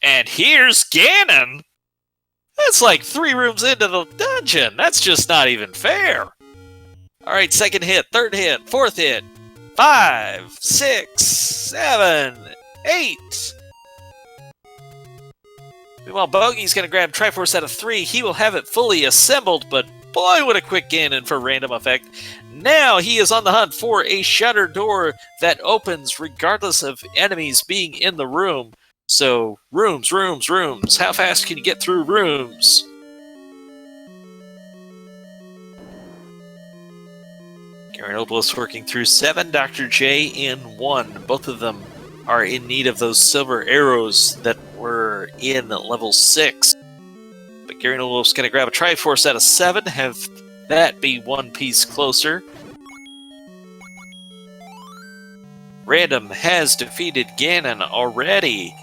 And here's Ganon! That's like 3 rooms into the dungeon. That's just not even fair. Alright, second hit, third hit, fourth hit. 5, 6, 7, 8. Meanwhile, Bogey's going to grab Triforce out of 3. He will have it fully assembled, but boy, what a quick Ganon for Random Effect. Now he is on the hunt for a shutter door that opens regardless of enemies being in the room. So, rooms. How fast can you get through rooms? Garrett Oldwolf's working through 7, Dr. J in 1. Both of them are in need of those silver arrows that were in level 6. But Garrett Oldwolf's going to grab a Triforce out of 7, have that be 1 piece closer. Random has defeated Ganon already.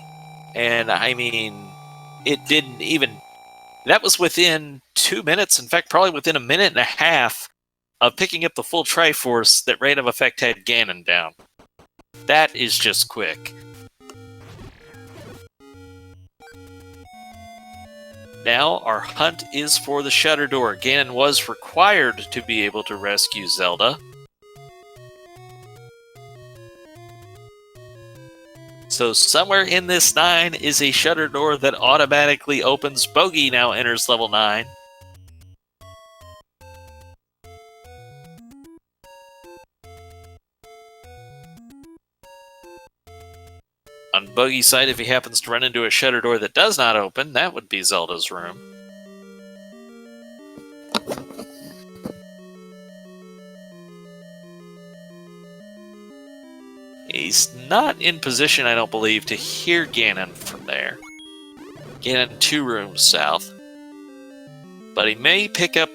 And I mean, it didn't even... That was within 2 minutes, in fact, probably within a minute and a half of picking up the full Triforce that Random Effect had Ganon down. That is just quick. Now, our hunt is for the shutter door. Ganon was required to be able to rescue Zelda. So somewhere in this 9 is a shutter door that automatically opens. Bogey now enters level 9. On Bogey's side, if he happens to run into a shutter door that does not open, that would be Zelda's room. He's not in position, I don't believe, to hear Ganon from there. Ganon 2 rooms south. But he may pick up...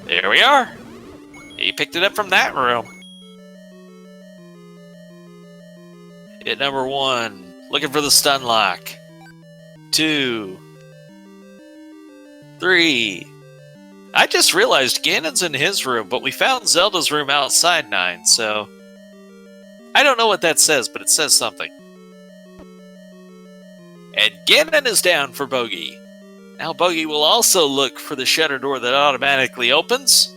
There we are! He picked it up from that room. Hit number 1. Looking for the stun lock. 2. 3. I just realized Ganon's in his room, but we found Zelda's room outside 9, so... I don't know what that says, but it says something. And Ganon is down for Bogey. Now Bogey will also look for the shutter door that automatically opens.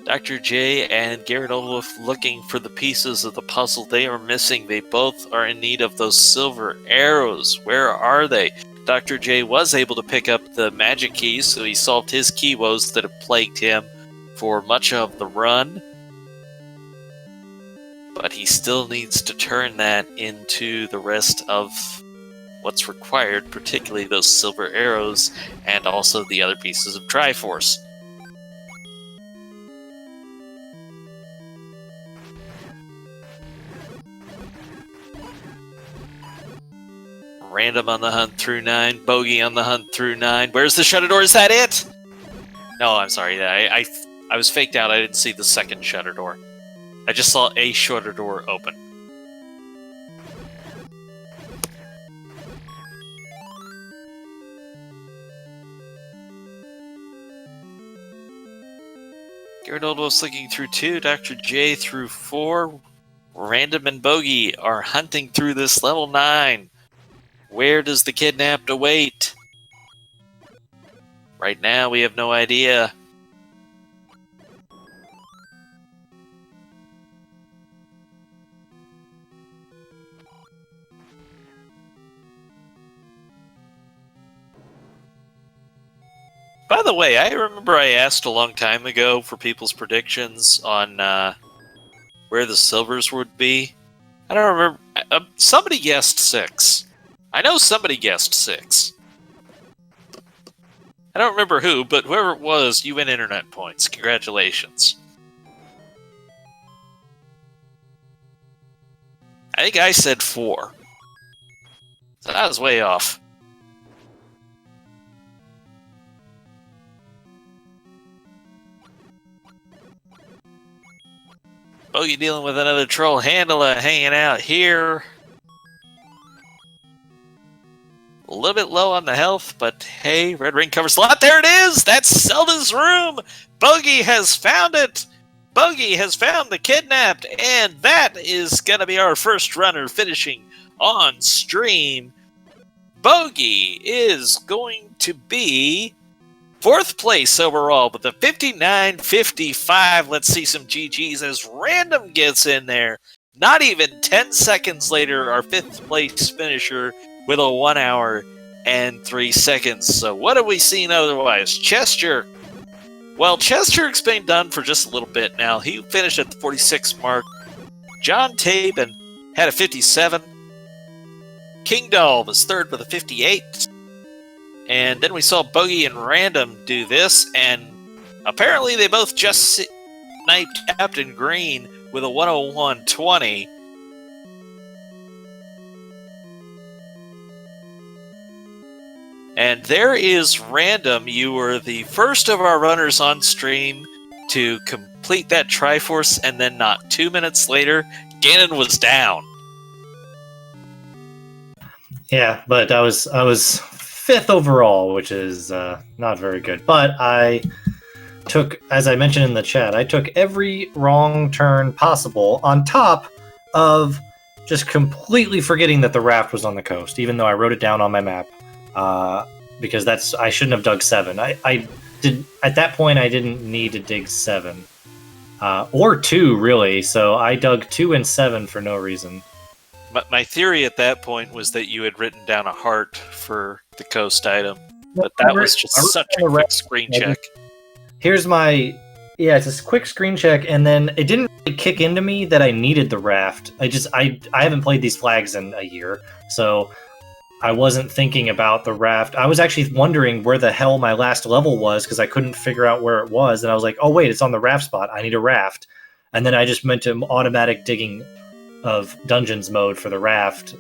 Dr. J and Garrett Oldwolf looking for the pieces of the puzzle they are missing. They both are in need of those silver arrows. Where are they? Dr. J was able to pick up the magic keys, so he solved his key woes that have plagued him for much of the run. But he still needs to turn that into the rest of what's required, particularly those silver arrows and also the other pieces of Triforce. Random on the hunt through 9. Bogey on the hunt through 9. Where's the shutter door? Is that it? No, I'm sorry. I I was faked out. I didn't see the second shutter door. I just saw a shutter door open. Gyarados looking through 2, Dr. J through 4. Random and Bogey are hunting through this level 9. Where does the kidnapped await? Right now, we have no idea. By the way, I remember I asked a long time ago for people's predictions on where the silvers would be. I don't remember. Somebody guessed 6. I know somebody guessed 6. I don't remember who, but whoever it was, you win internet points. Congratulations. I think I said 4. So that was way off. Bogey dealing with another troll. Handela hanging out here. A little bit low on the health, but hey, red ring cover slot. There it is! That's Zelda's room! Bogey has found it! Bogey has found the kidnapped, and that is going to be our first runner finishing on stream. Bogey is going to be 4th place overall with a 59.55. Let's see some GGs as Random gets in there. Not even 10 seconds later, our 5th place finisher with a 1 hour and 3 seconds. So what have we seen otherwise? Chester. Well, Chester's been done for just a little bit now. He finished at the 46 mark. John Tabin had a 57. King Doll was 3rd with a 58. And then we saw Bogey and Random do this, and apparently they both just sniped Captain Green with a 101.20. And there is Random. You were the first of our runners on stream to complete that Triforce, and then not 2 minutes later, Ganon was down. Yeah, but I was 5th overall, which is not very good. But I took, as I mentioned in the chat, I took every wrong turn possible on top of just completely forgetting that the raft was on the coast, even though I wrote it down on my map. Because I shouldn't have dug 7. I did at that point. I didn't need to dig 7 or 2 really. So I dug 2 and 7 for no reason. My theory at that point was that you had written down a heart for the coast item, but that was just such a quick screen check. Here's my it's a quick screen check, and then it didn't really kick into me that I needed the raft. I haven't played these flags in a year, so I wasn't thinking about the raft. I was actually wondering where the hell my last level was because I couldn't figure out where it was. And I was like, oh, wait, it's on the raft spot. I need a raft. And then I just went to automatic digging of dungeons mode for the raft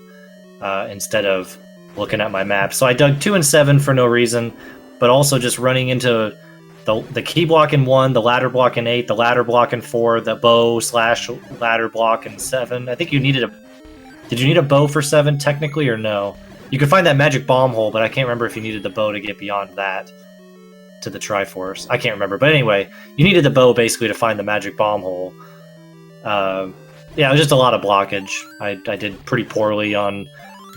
instead of looking at my map. So I dug 2 and 7 for no reason, but also just running into the key block in 1, the ladder block in 8, the ladder block in 4, the bow / ladder block in 7. I think you needed Did you need a bow for 7 technically or no? You could find that magic bomb hole, but I can't remember if you needed the bow to get beyond that to the Triforce. I can't remember. But anyway, you needed the bow basically to find the magic bomb hole. Yeah, it was just a lot of blockage. I did pretty poorly on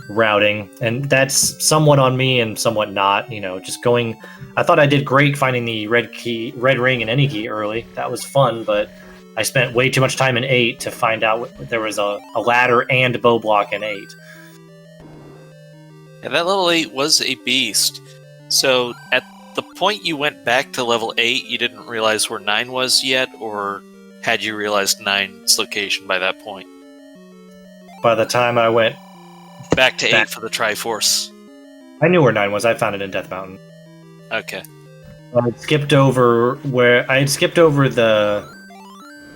routing, and that's somewhat on me and somewhat not. Just going. I thought I did great finding the red ring in any key early. That was fun, but I spent way too much time in 8 to find out there was a ladder and bow block in 8. And that level 8 was a beast. So at the point you went back to level 8, you didn't realize where 9 was yet, or had you realized 9's location by that point? By the time I went back to 8 for the Triforce. I knew where 9 was. I found it in Death Mountain. Okay. I had skipped over the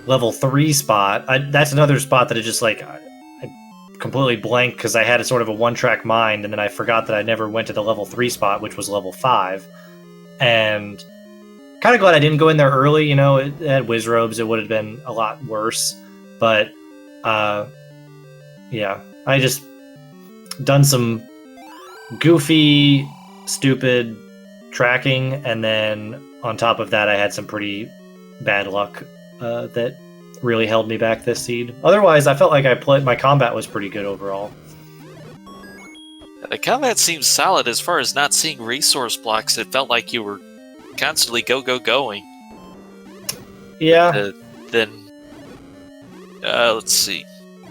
level 3 spot. That's another spot that is just like I completely blanked because I had a sort of a one-track mind, and then I forgot that I never went to the level 3 spot, which was level 5. And kind of glad I didn't go in there early. You know, at Wizrobes, it would have been a lot worse. But yeah, I just done some goofy, stupid tracking, and then on top of that, I had some pretty bad luck that really held me back this seed. Otherwise, I felt like my combat was pretty good overall. The combat seems solid as far as not seeing resource blocks. It felt like you were constantly going. Yeah. Then, let's see.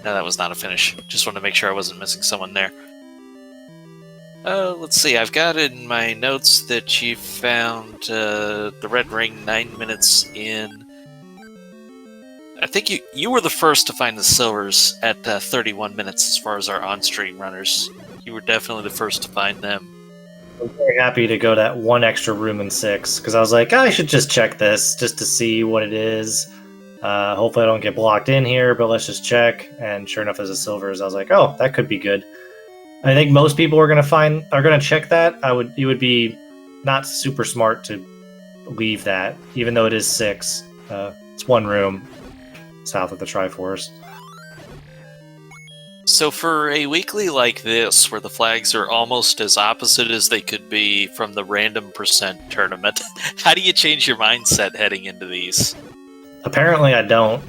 No, that was not a finish. Just wanted to make sure I wasn't missing someone there. Let's see. I've got in my notes that you found the red ring 9 minutes in. I think you were the first to find the silvers at 31 minutes as far as our on-stream runners. You were definitely the first to find them. I'm very happy to go that one extra room in 6, because I was like, I should just check this just to see what it is. Hopefully I don't get blocked in here, but let's just check. And sure enough, there's a silvers. I was like, oh, that could be good. I think most people are gonna check that. It would be not super smart to leave that, even though it is 6. It's one room south of the Triforce. So for a weekly like this, where the flags are almost as opposite as they could be from the random percent tournament, how do you change your mindset heading into these? Apparently I don't.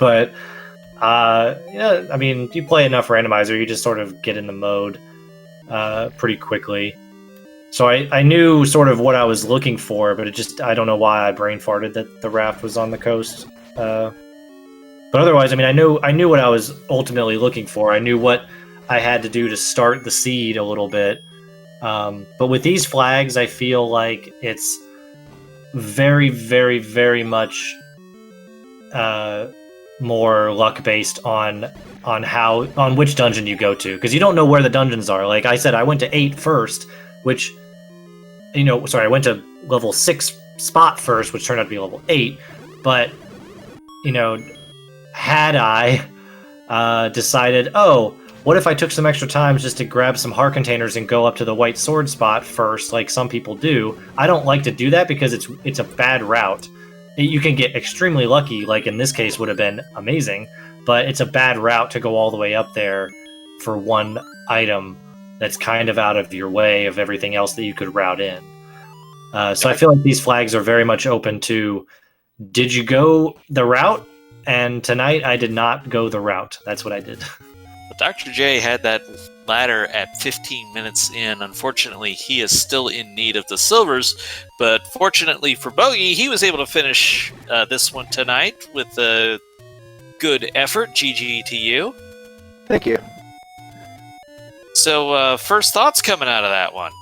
But yeah, I mean, you play enough Randomizer, you just sort of get in the mode pretty quickly. So I knew sort of what I was looking for, but I don't know why I brain farted that the raft was on the coast. But otherwise, I mean, I knew what I was ultimately looking for. I knew what I had to do to start the seed a little bit. But with these flags, I feel like it's very, very, very much more luck based on which dungeon you go to, because you don't know where the dungeons are. Like I said, I went to 8 first, which I went to level 6 spot first, which turned out to be level 8. But had I decided, what if I took some extra time just to grab some heart containers and go up to the white sword spot first, like some people do? I don't like to do that because it's a bad route. You can get extremely lucky, like in this case would have been amazing, but it's a bad route to go all the way up there for one item that's kind of out of your way of everything else that you could route in. So I feel like these flags are very much open to, did you go the route? And tonight I did not go the route. That's what I did. But Dr. J had that ladder at 15 minutes in. Unfortunately, he is still in need of the silvers, but fortunately for Bogey, he was able to finish this one tonight with a good effort. GG to you. Thank you. So, first thoughts coming out of that one?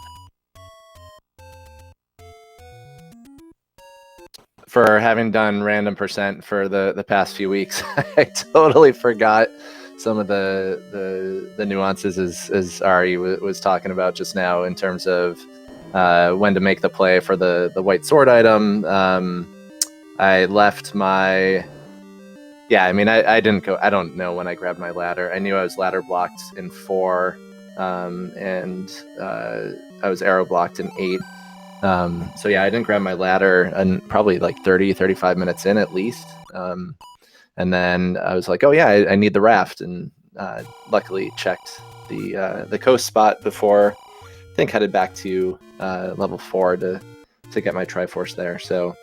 For having done random percent for the past few weeks, I totally forgot some of the nuances as Ari was talking about just now in terms of when to make the play for the white sword item. I left my... Yeah, I mean, I didn't go... I don't know when I grabbed my ladder. I knew I was ladder blocked in 4, and I was arrow blocked in 8. So yeah, I didn't grab my ladder and probably like 35 minutes in at least. And then I was like, oh yeah, I need the raft, and luckily checked the coast spot before I think headed back to level 4 to get my Triforce there. So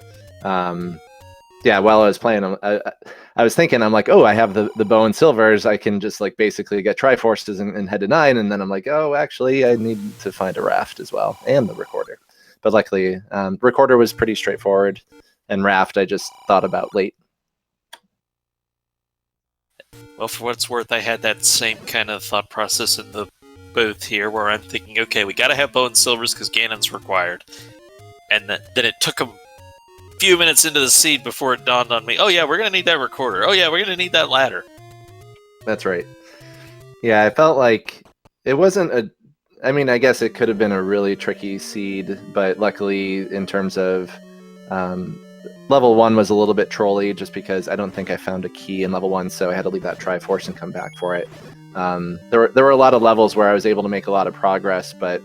yeah, while I was playing, I was thinking, I'm like, oh, I have the bow and silvers, I can just like basically get Triforces and head to 9, and then I'm like, oh, actually I need to find a raft as well, and the recorder. But luckily, recorder was pretty straightforward, and raft I just thought about late. Well, for what it's worth, I had that same kind of thought process in the booth here, where I'm thinking, okay, we gotta have bow and silvers because Ganon's required. And then it took a few minutes into the seed before it dawned on me, oh yeah, we're gonna need that recorder. Oh yeah, we're gonna need that ladder. That's right. Yeah, I felt like it wasn't a... I mean, I guess it could have been a really tricky seed, but luckily, in terms of level 1 was a little bit trolly, just because I don't think I found a key in level 1, so I had to leave that Triforce and come back for it. There were a lot of levels where I was able to make a lot of progress, but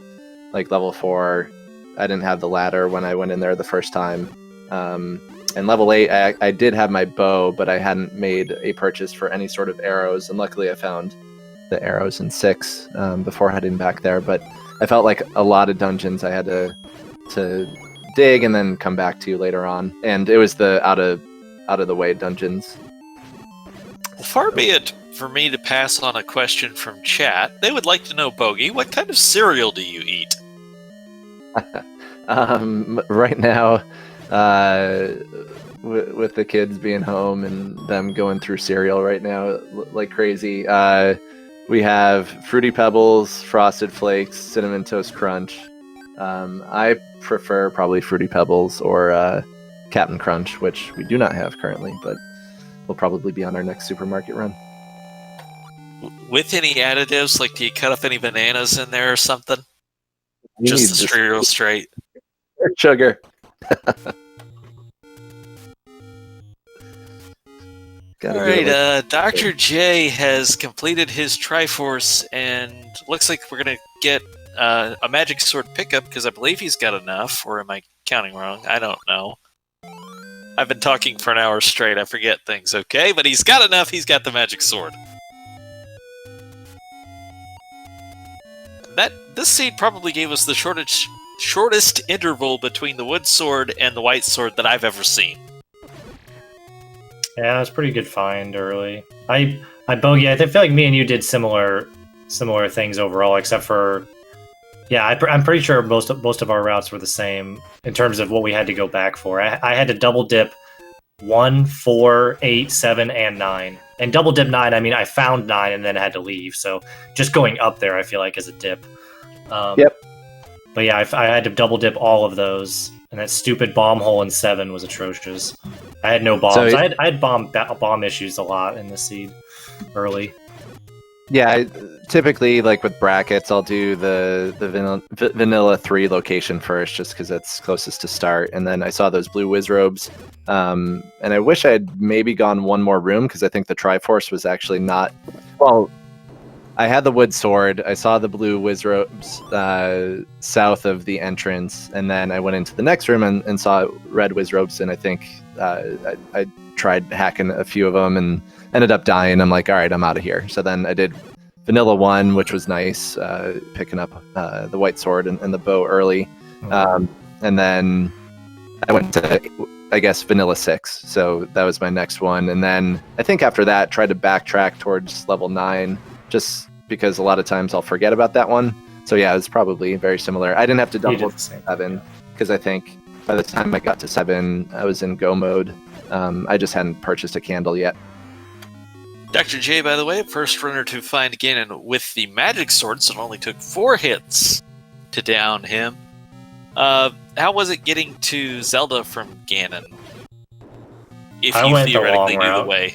like level 4, I didn't have the ladder when I went in there the first time. And level 8, I did have my bow, but I hadn't made a purchase for any sort of arrows. And luckily I found the arrows in 6 before heading back there. But I felt like a lot of dungeons I had to dig and then come back to later on. And it was the out of the way dungeons. Well, far be it for me to pass on a question from chat. They would like to know, Bogey, what kind of cereal do you eat? Right now, with the kids being home and them going through cereal right now like crazy, we have Fruity Pebbles, Frosted Flakes, Cinnamon Toast Crunch. I prefer probably Fruity Pebbles or Captain Crunch, which we do not have currently, but will probably be on our next supermarket run. With any additives, like do you cut up any bananas in there or something? Just the cereal straight. Sugar. All right, Dr. J has completed his Triforce, and looks like we're going to get a Magic Sword pickup, because I believe he's got enough, or am I counting wrong? I don't know. I've been talking for an hour straight, I forget things, okay? But he's got enough, he's got the Magic Sword. This seed probably gave us the shortest interval between the Wood Sword and the White Sword that I've ever seen. Yeah, it was a pretty good find early. I Bogey, I feel like me and you did similar things overall, except for, yeah, I'm pretty sure most of our routes were the same in terms of what we had to go back for. I had to double dip 1, 4, 8, 7, and 9. And double dip 9, I mean, I found 9 and then had to leave. So just going up there, I feel like, is a dip. Yep. But yeah, I had to double dip all of those. And that stupid bomb hole in 7 was atrocious. I had no bombs. So I had bomb issues a lot in the seed early. Yeah, typically, like with brackets, I'll do the vanilla 3 location first, just because it's closest to start. And then I saw those blue whiz robes, and I wish I had maybe gone one more room, because I think the Triforce was actually not. Well, I had the wood sword. I saw the blue whiz robes south of the entrance, and then I went into the next room and saw red whiz robes. And I think I tried hacking a few of them and ended up dying. I'm like, all right, I'm out of here. So then I did vanilla 1, which was nice, picking up the white sword and the bow early. And then I went to, I guess, vanilla 6. So that was my next one. And then I think after that, tried to backtrack towards level 9, just because a lot of times I'll forget about that one. So yeah, it was probably very similar. I didn't have to double 7, because I think by the time I got to 7, I was in go mode. I just hadn't purchased a candle yet. Dr. J, by the way, first runner to find Ganon with the Magic Sword, so it only took 4 hits to down him. How was it getting to Zelda from Ganon? If you theoretically knew the way.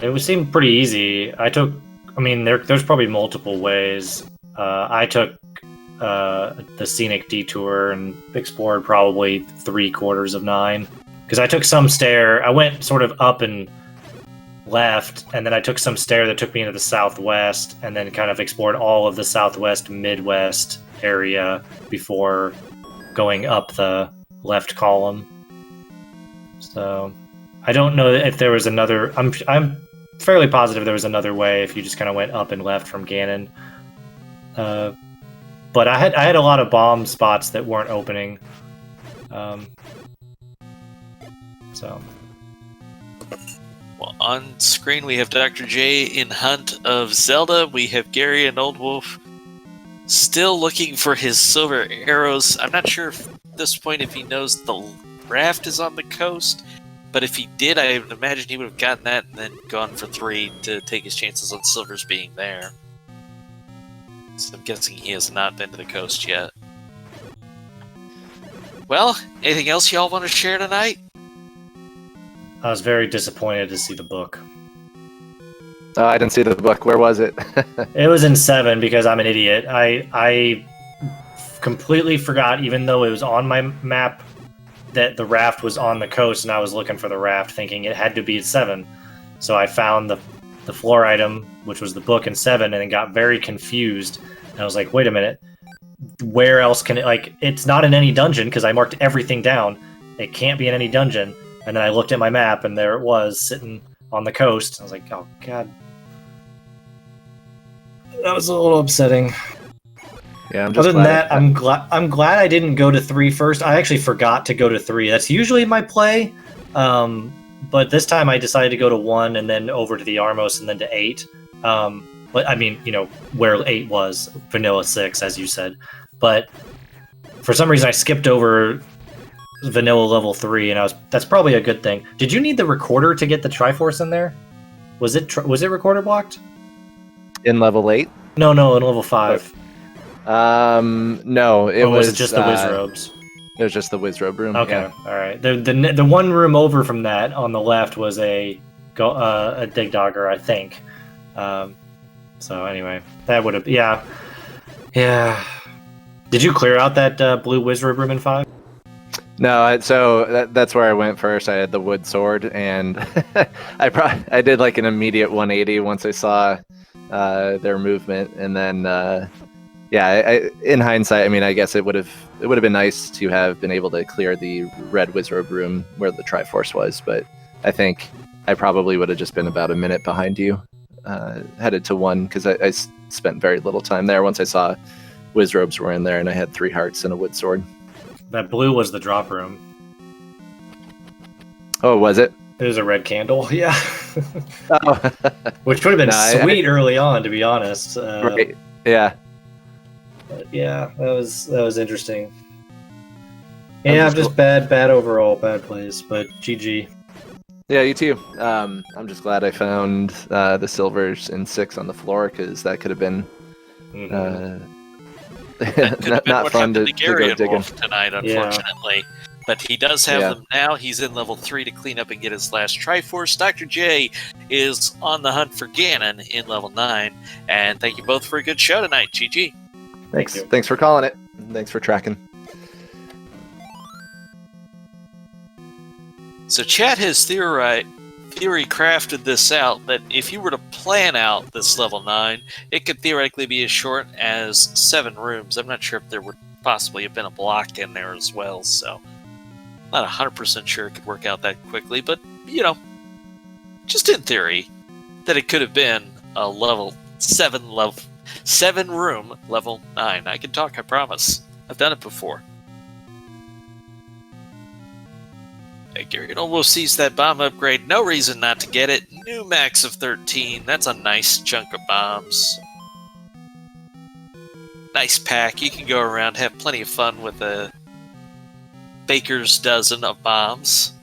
It would seem pretty easy. There's probably multiple ways. I took the scenic detour and explored probably 3/4 of 9. Because I took some stair. I went sort of up and left, and then I took some stair that took me into the southwest, and then kind of explored all of the southwest, midwest area before going up the left column. So I don't know if there was another. I'm fairly positive there was another way if you just kind of went up and left from Ganon. But I had a lot of bomb spots that weren't opening. So. Well, on screen we have Dr. J in hunt of Zelda. We have Gary and Old Wolf still looking for his silver arrows. I'm not sure at this point if he knows the raft is on the coast, but if he did, I would imagine he would have gotten that and then gone for 3 to take his chances on silvers being there. So I'm guessing he has not been to the coast yet. Well, anything else y'all want to share tonight? I was very disappointed to see the book. I didn't see the book. Where was it? It was in 7 because I'm an idiot. I completely forgot, even though it was on my map, that the raft was on the coast, and I was looking for the raft, thinking it had to be at 7. So I found the floor item, which was the book, in 7, and then got very confused. And I was like, wait a minute. where else can it, like, it's not in any dungeon because I marked everything down. It can't be in any dungeon. And then I looked at my map and there it was sitting on the coast. I was like, oh god. That was a little upsetting. Yeah, I'm just Other than glad that, I'm glad I didn't go to 3 first. I actually forgot to go to 3. That's usually my play. But this time I decided to go to 1 and then over to the Armos and then to 8. But I mean, where 8 was, Vanilla 6, as you said. But for some reason I skipped over Vanilla level 3, and that's probably a good thing. Did you need the recorder to get the Triforce in there? Was it recorder blocked? in level 8. No, in level 5. No, it was just the Wizrobes. It was just the Wizrobe room. Okay, yeah. all right. The one room over from that on the left was a Dig Dogger, I think. So anyway, that would have yeah. Did you clear out that blue Wizrobe room in 5? No, so that's where I went first. I had the wood sword, and I did like an immediate 180 once I saw their movement, and then in hindsight, I mean, I guess it would have been nice to have been able to clear the red Wizrobe room where the Triforce was, but I think I probably would have just been about a minute behind you, headed to 1, because I spent very little time there once I saw Wizrobes were in there, and I had 3 hearts and a wood sword. That blue was the drop room. Oh, was it? It was a red candle, yeah. Oh. Which would have been sweet early on, to be honest. Right. Yeah. But yeah, that was interesting. Yeah, just bad overall, bad plays, but GG. Yeah, you too. I'm just glad I found the silvers in 6 on the floor, because that could have been not fun to go digging tonight, unfortunately. Yeah. But he does have them now. He's in level 3 to clean up and get his last Triforce. Dr. J is on the hunt for Ganon in level 9. And thank you both for a good show tonight. GG. Thanks for calling it. Thanks for tracking. So Chad has theory crafted this out, that if you were to plan out this level 9, it could theoretically be as short as 7 rooms. I'm not sure if there would possibly have been a block in there as well, so not 100% sure it could work out that quickly, but, just in theory, that it could have been a level 7 room level 9. I can talk, I promise. I've done it before. Gary almost sees that bomb upgrade. No reason not to get it. New max of 13. That's a nice chunk of bombs. Nice pack. You can go around, have plenty of fun with a baker's dozen of bombs.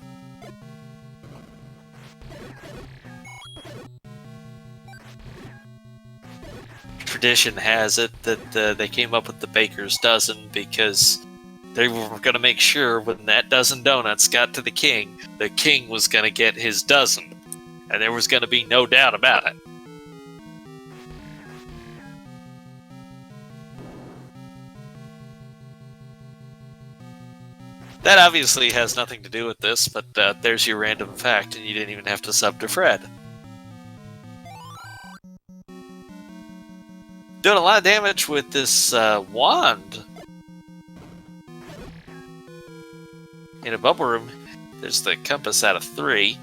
Tradition has it that they came up with the baker's dozen because they were going to make sure when that dozen donuts got to the king was going to get his dozen. And there was going to be no doubt about it. That obviously has nothing to do with this, but there's your random fact, and you didn't even have to sub to Fred. Doing a lot of damage with this wand. In a bubble room, there's the compass out of 3.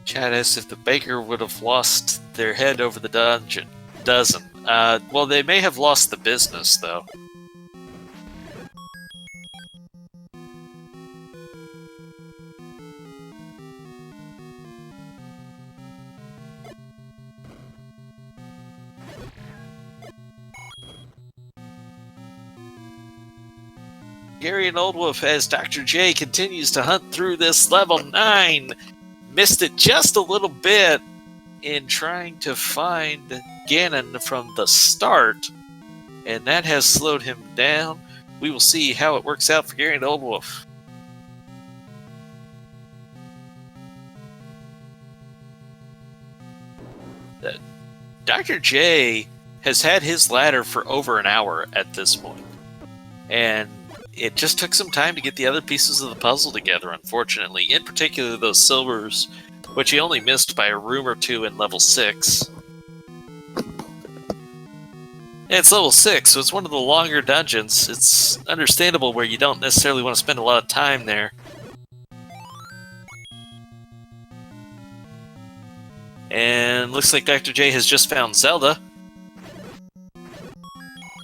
Chad asks if the baker would have lost their head over the dozen. Well, they may have lost the business, though. Gary and Old Wolf, as Dr. J continues to hunt through this level 9, missed it just a little bit in trying to find Ganon from the start, and that has slowed him down. We will see how it works out for Gary and Old Wolf. Dr. J has had his ladder for over an hour at this point, and it just took some time to get the other pieces of the puzzle together, unfortunately. In particular, those silvers which he only missed by a room or two in level 6. It's level 6, so it's one of the longer dungeons. It's understandable where you don't necessarily want to spend a lot of time there. And looks like Dr. J has just found Zelda.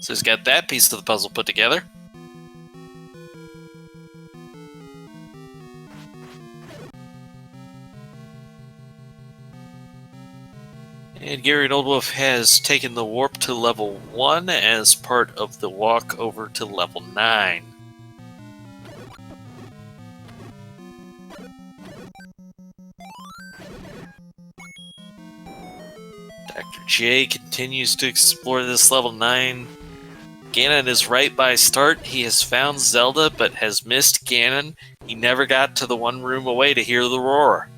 So he's got that piece of the puzzle put together. And Gary and Old Wolf has taken the warp to level 1 as part of the walk over to level 9. Dr. J continues to explore this level 9. Ganon is right by start. He has found Zelda, but has missed Ganon. He never got to the one room away to hear the roar.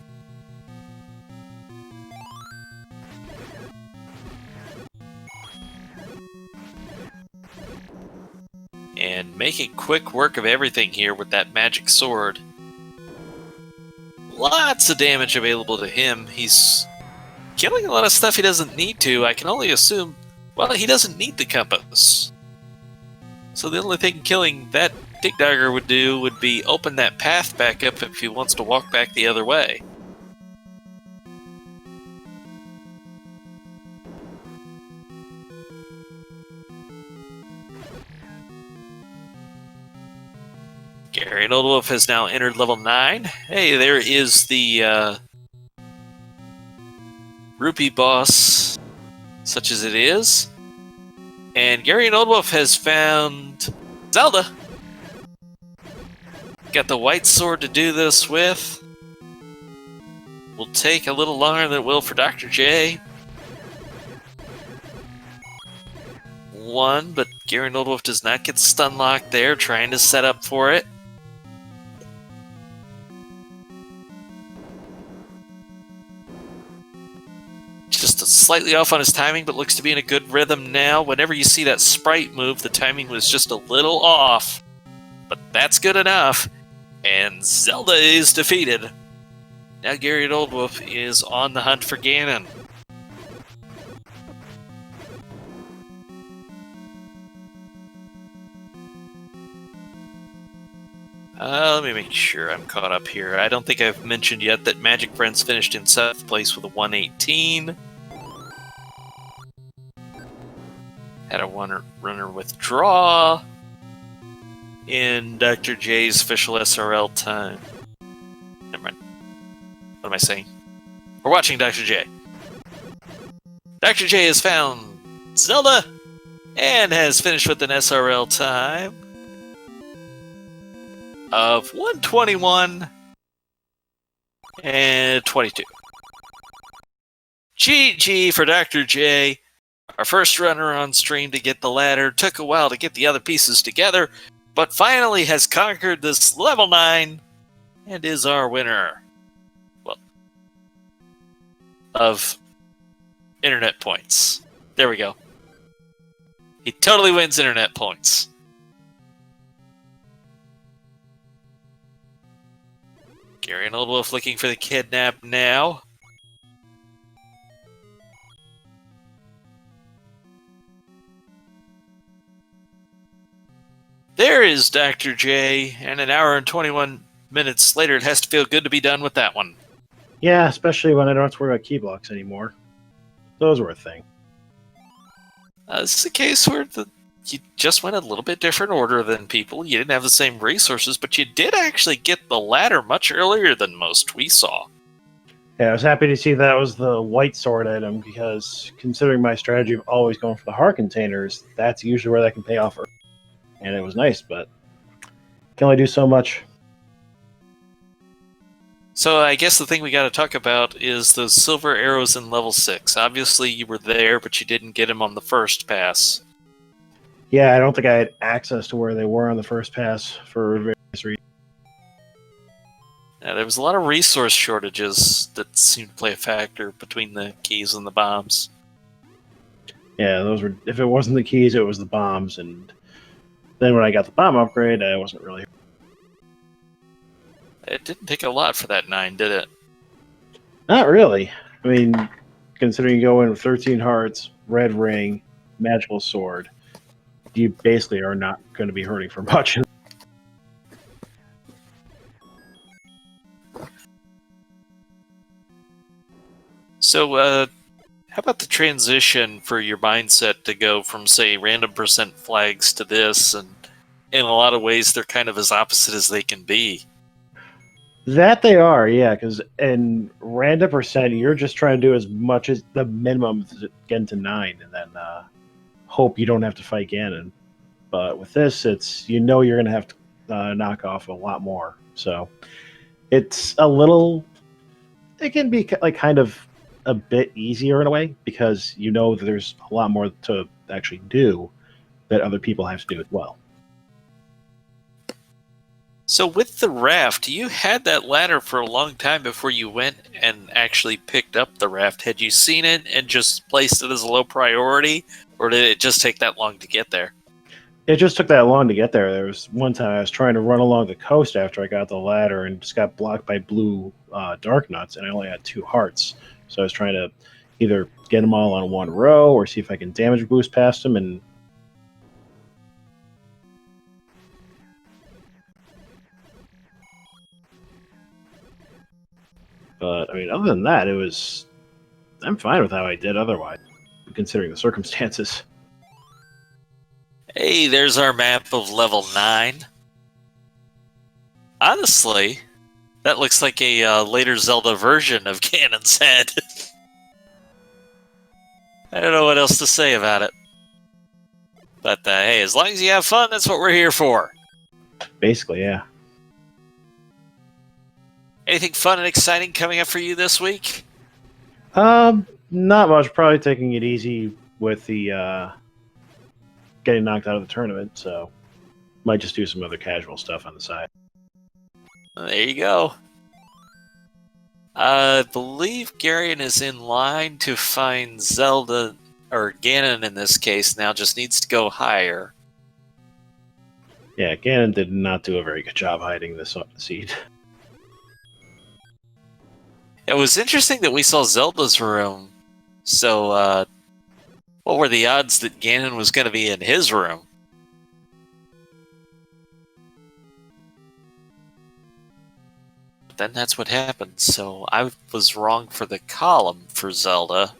And making quick work of everything here with that magic sword. Lots of damage available to him. He's killing a lot of stuff he doesn't need to. I can only assume, well, he doesn't need the compass. So the only thing killing that dig dagger would do would be open that path back up if he wants to walk back the other way. Gary and Old Wolf has now entered level 9. Hey, there is the rupee boss, such as it is. And Gary and Old Wolf has found Zelda. Got the white sword to do this with. Will take a little longer than it will for Dr. J. But Gary and Old Wolf does not get stun locked there, trying to set up for it. Just slightly off on his timing, but looks to be in a good rhythm now. Whenever you see that sprite move, the timing was just a little off. But that's good enough. And Zelda is defeated. Now Gary and Old Wolf is on the hunt for Ganon. Let me make sure I'm caught up here. I don't think I've mentioned yet that Magic Friends finished in 7th place with a 118. Had a runner withdraw in Dr. J's official SRL time. Never mind. What am I saying? We're watching Dr. J. Dr. J has found Zelda and has finished with an SRL time of 121 and 22. GG for Dr. J. Our first runner on stream to get the ladder. Took a while to get the other pieces together, but finally has conquered this level 9 and is our winner. Well, of internet points. There we go. He totally wins internet points. Gary and Old Wolf looking for the kidnap now. There is Dr. J, and an hour and 21 minutes later, it has to feel good to be done with that one. Yeah, especially when I don't have to worry about key blocks anymore. Those were a thing. This is a case where you just went a little bit different order than people. You didn't have the same resources, but you did actually get the ladder much earlier than most we saw. Yeah, I was happy to see that was the white sword item, because considering my strategy of always going for the heart containers, that's usually where that can pay off. And it was nice, but can only do so much. So I guess the thing we got to talk about is those silver arrows in level 6. Obviously you were there, but you didn't get them on the first pass. Yeah, I don't think I had access to where they were on the first pass for various reasons. There was a lot of resource shortages that seemed to play a factor between the keys and the bombs. Yeah, those were. If it wasn't the keys, it was the bombs, and then when I got the bomb upgrade, I wasn't really. It didn't take a lot for that 9, did it? Not really. I mean, considering you go in with 13 hearts, red ring, magical sword, you basically are not going to be hurting for much. So, how about the transition for your mindset to go from, say, random percent flags to this? And in a lot of ways, they're kind of as opposite as they can be. That they are, yeah, because in random percent, you're just trying to do as much as the minimum to get to 9, and then hope you don't have to fight Ganon. But with this, it's you're going to have to knock off a lot more. So it's a little. It can be like kind of a bit easier in a way because you know that there's a lot more to actually do that other people have to do as well. So, with the raft, you had that ladder for a long time before you went and actually picked up the raft. Had you seen it and just placed it as a low priority, or did it just take that long to get there? It just took that long to get there. There was one time I was trying to run along the coast after I got the ladder and just got blocked by blue dark nuts, and I only had 2 hearts. So I was trying to either get them all on one row or see if I can damage boost past them. And but I mean, other than that, I'm fine with how I did. Otherwise, considering the circumstances. Hey, there's our map of level 9. Honestly, that looks like a later Zelda version of Ganon's head. I don't know what else to say about it. But hey, as long as you have fun, that's what we're here for. Basically, yeah. Anything fun and exciting coming up for you this week? Not much. Probably taking it easy with the getting knocked out of the tournament. So might just do some other casual stuff on the side. There you go. I believe Garion is in line to find Zelda, or Ganon in this case, now just needs to go higher. Yeah, Ganon did not do a very good job hiding this seed. It was interesting that we saw Zelda's room. So, what were the odds that Ganon was going to be in his room? But then that's what happened, so I was wrong for the column for Zelda.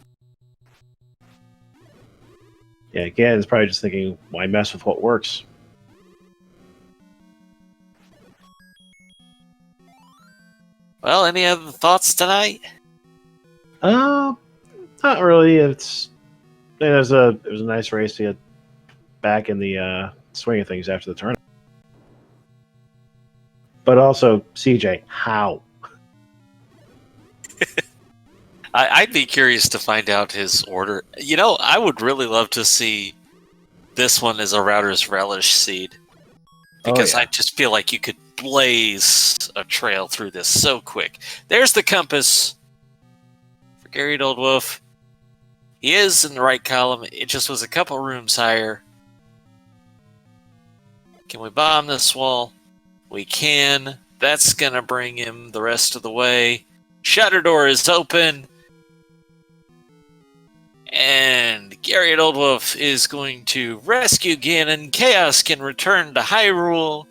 Yeah, Ganon's probably just thinking, why mess with what works? Well, any other thoughts tonight? Not really. It was a nice race to get back in the swing of things after the tournament. But also, CJ, how? I'd be curious to find out his order. You know, I would really love to see this one as a Router's Relish seed. Because I just feel like you could blaze a trail through this so quick. There's the compass for Gary Old Wolf. He is in the right column. It just was a couple rooms higher. Can we bomb this wall? We can. That's going to bring him the rest of the way. Shutter door is open. And Gary Old Wolf is going to rescue Ganon. Chaos can return to Hyrule.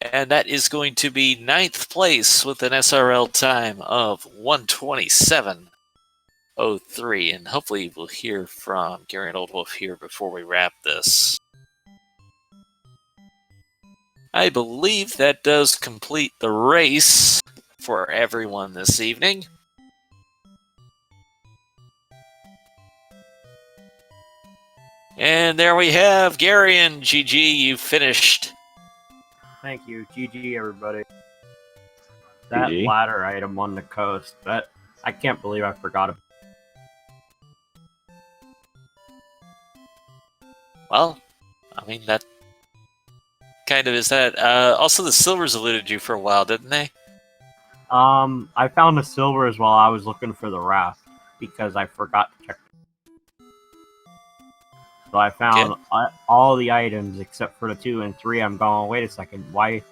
And that is going to be 9th place with an SRL time of 127.03. And hopefully we'll hear from Gary Old Wolf here before we wrap this. I believe that does complete the race for everyone this evening. And there we have Gary and GG. You finished. Thank you. GG, everybody. That GG. ladder item on the coast, that I can't believe I forgot about. Well, I mean, that kind of is that. Also, the Silvers eluded you for a while, didn't they? I found the silvers while I was looking for the raft because I forgot to check. So I found all the items except for the 2 and 3. I'm going, wait a second, why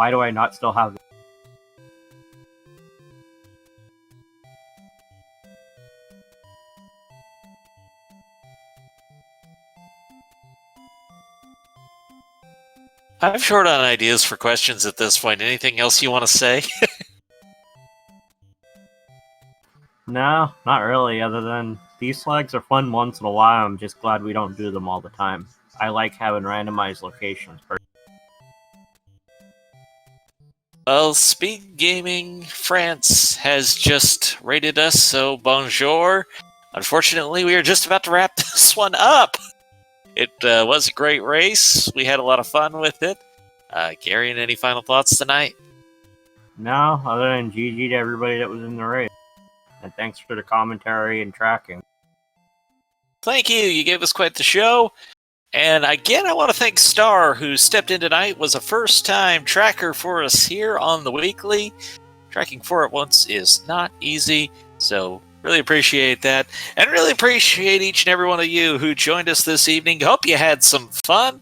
do I not still have them? I'm short on ideas for questions at this point. Anything else you want to say? No, not really, other than these flags are fun once in a while. I'm just glad we don't do them all the time. I like having randomized locations. Well, Speed Gaming France has just rated us, so bonjour. Unfortunately, we are just about to wrap this one up. It was a great race. We had a lot of fun with it. Gary, any final thoughts tonight? No, other than GG to everybody that was in the race. And thanks for the commentary and tracking. Thank you. You gave us quite the show. And again, I want to thank Star, who stepped in tonight, was a first-time tracker for us here on the Weekly. Tracking for it once is not easy, so really appreciate that. And really appreciate each and every one of you who joined us this evening. Hope you had some fun,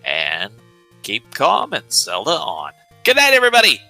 and keep calm and Zelda on. Good night, everybody!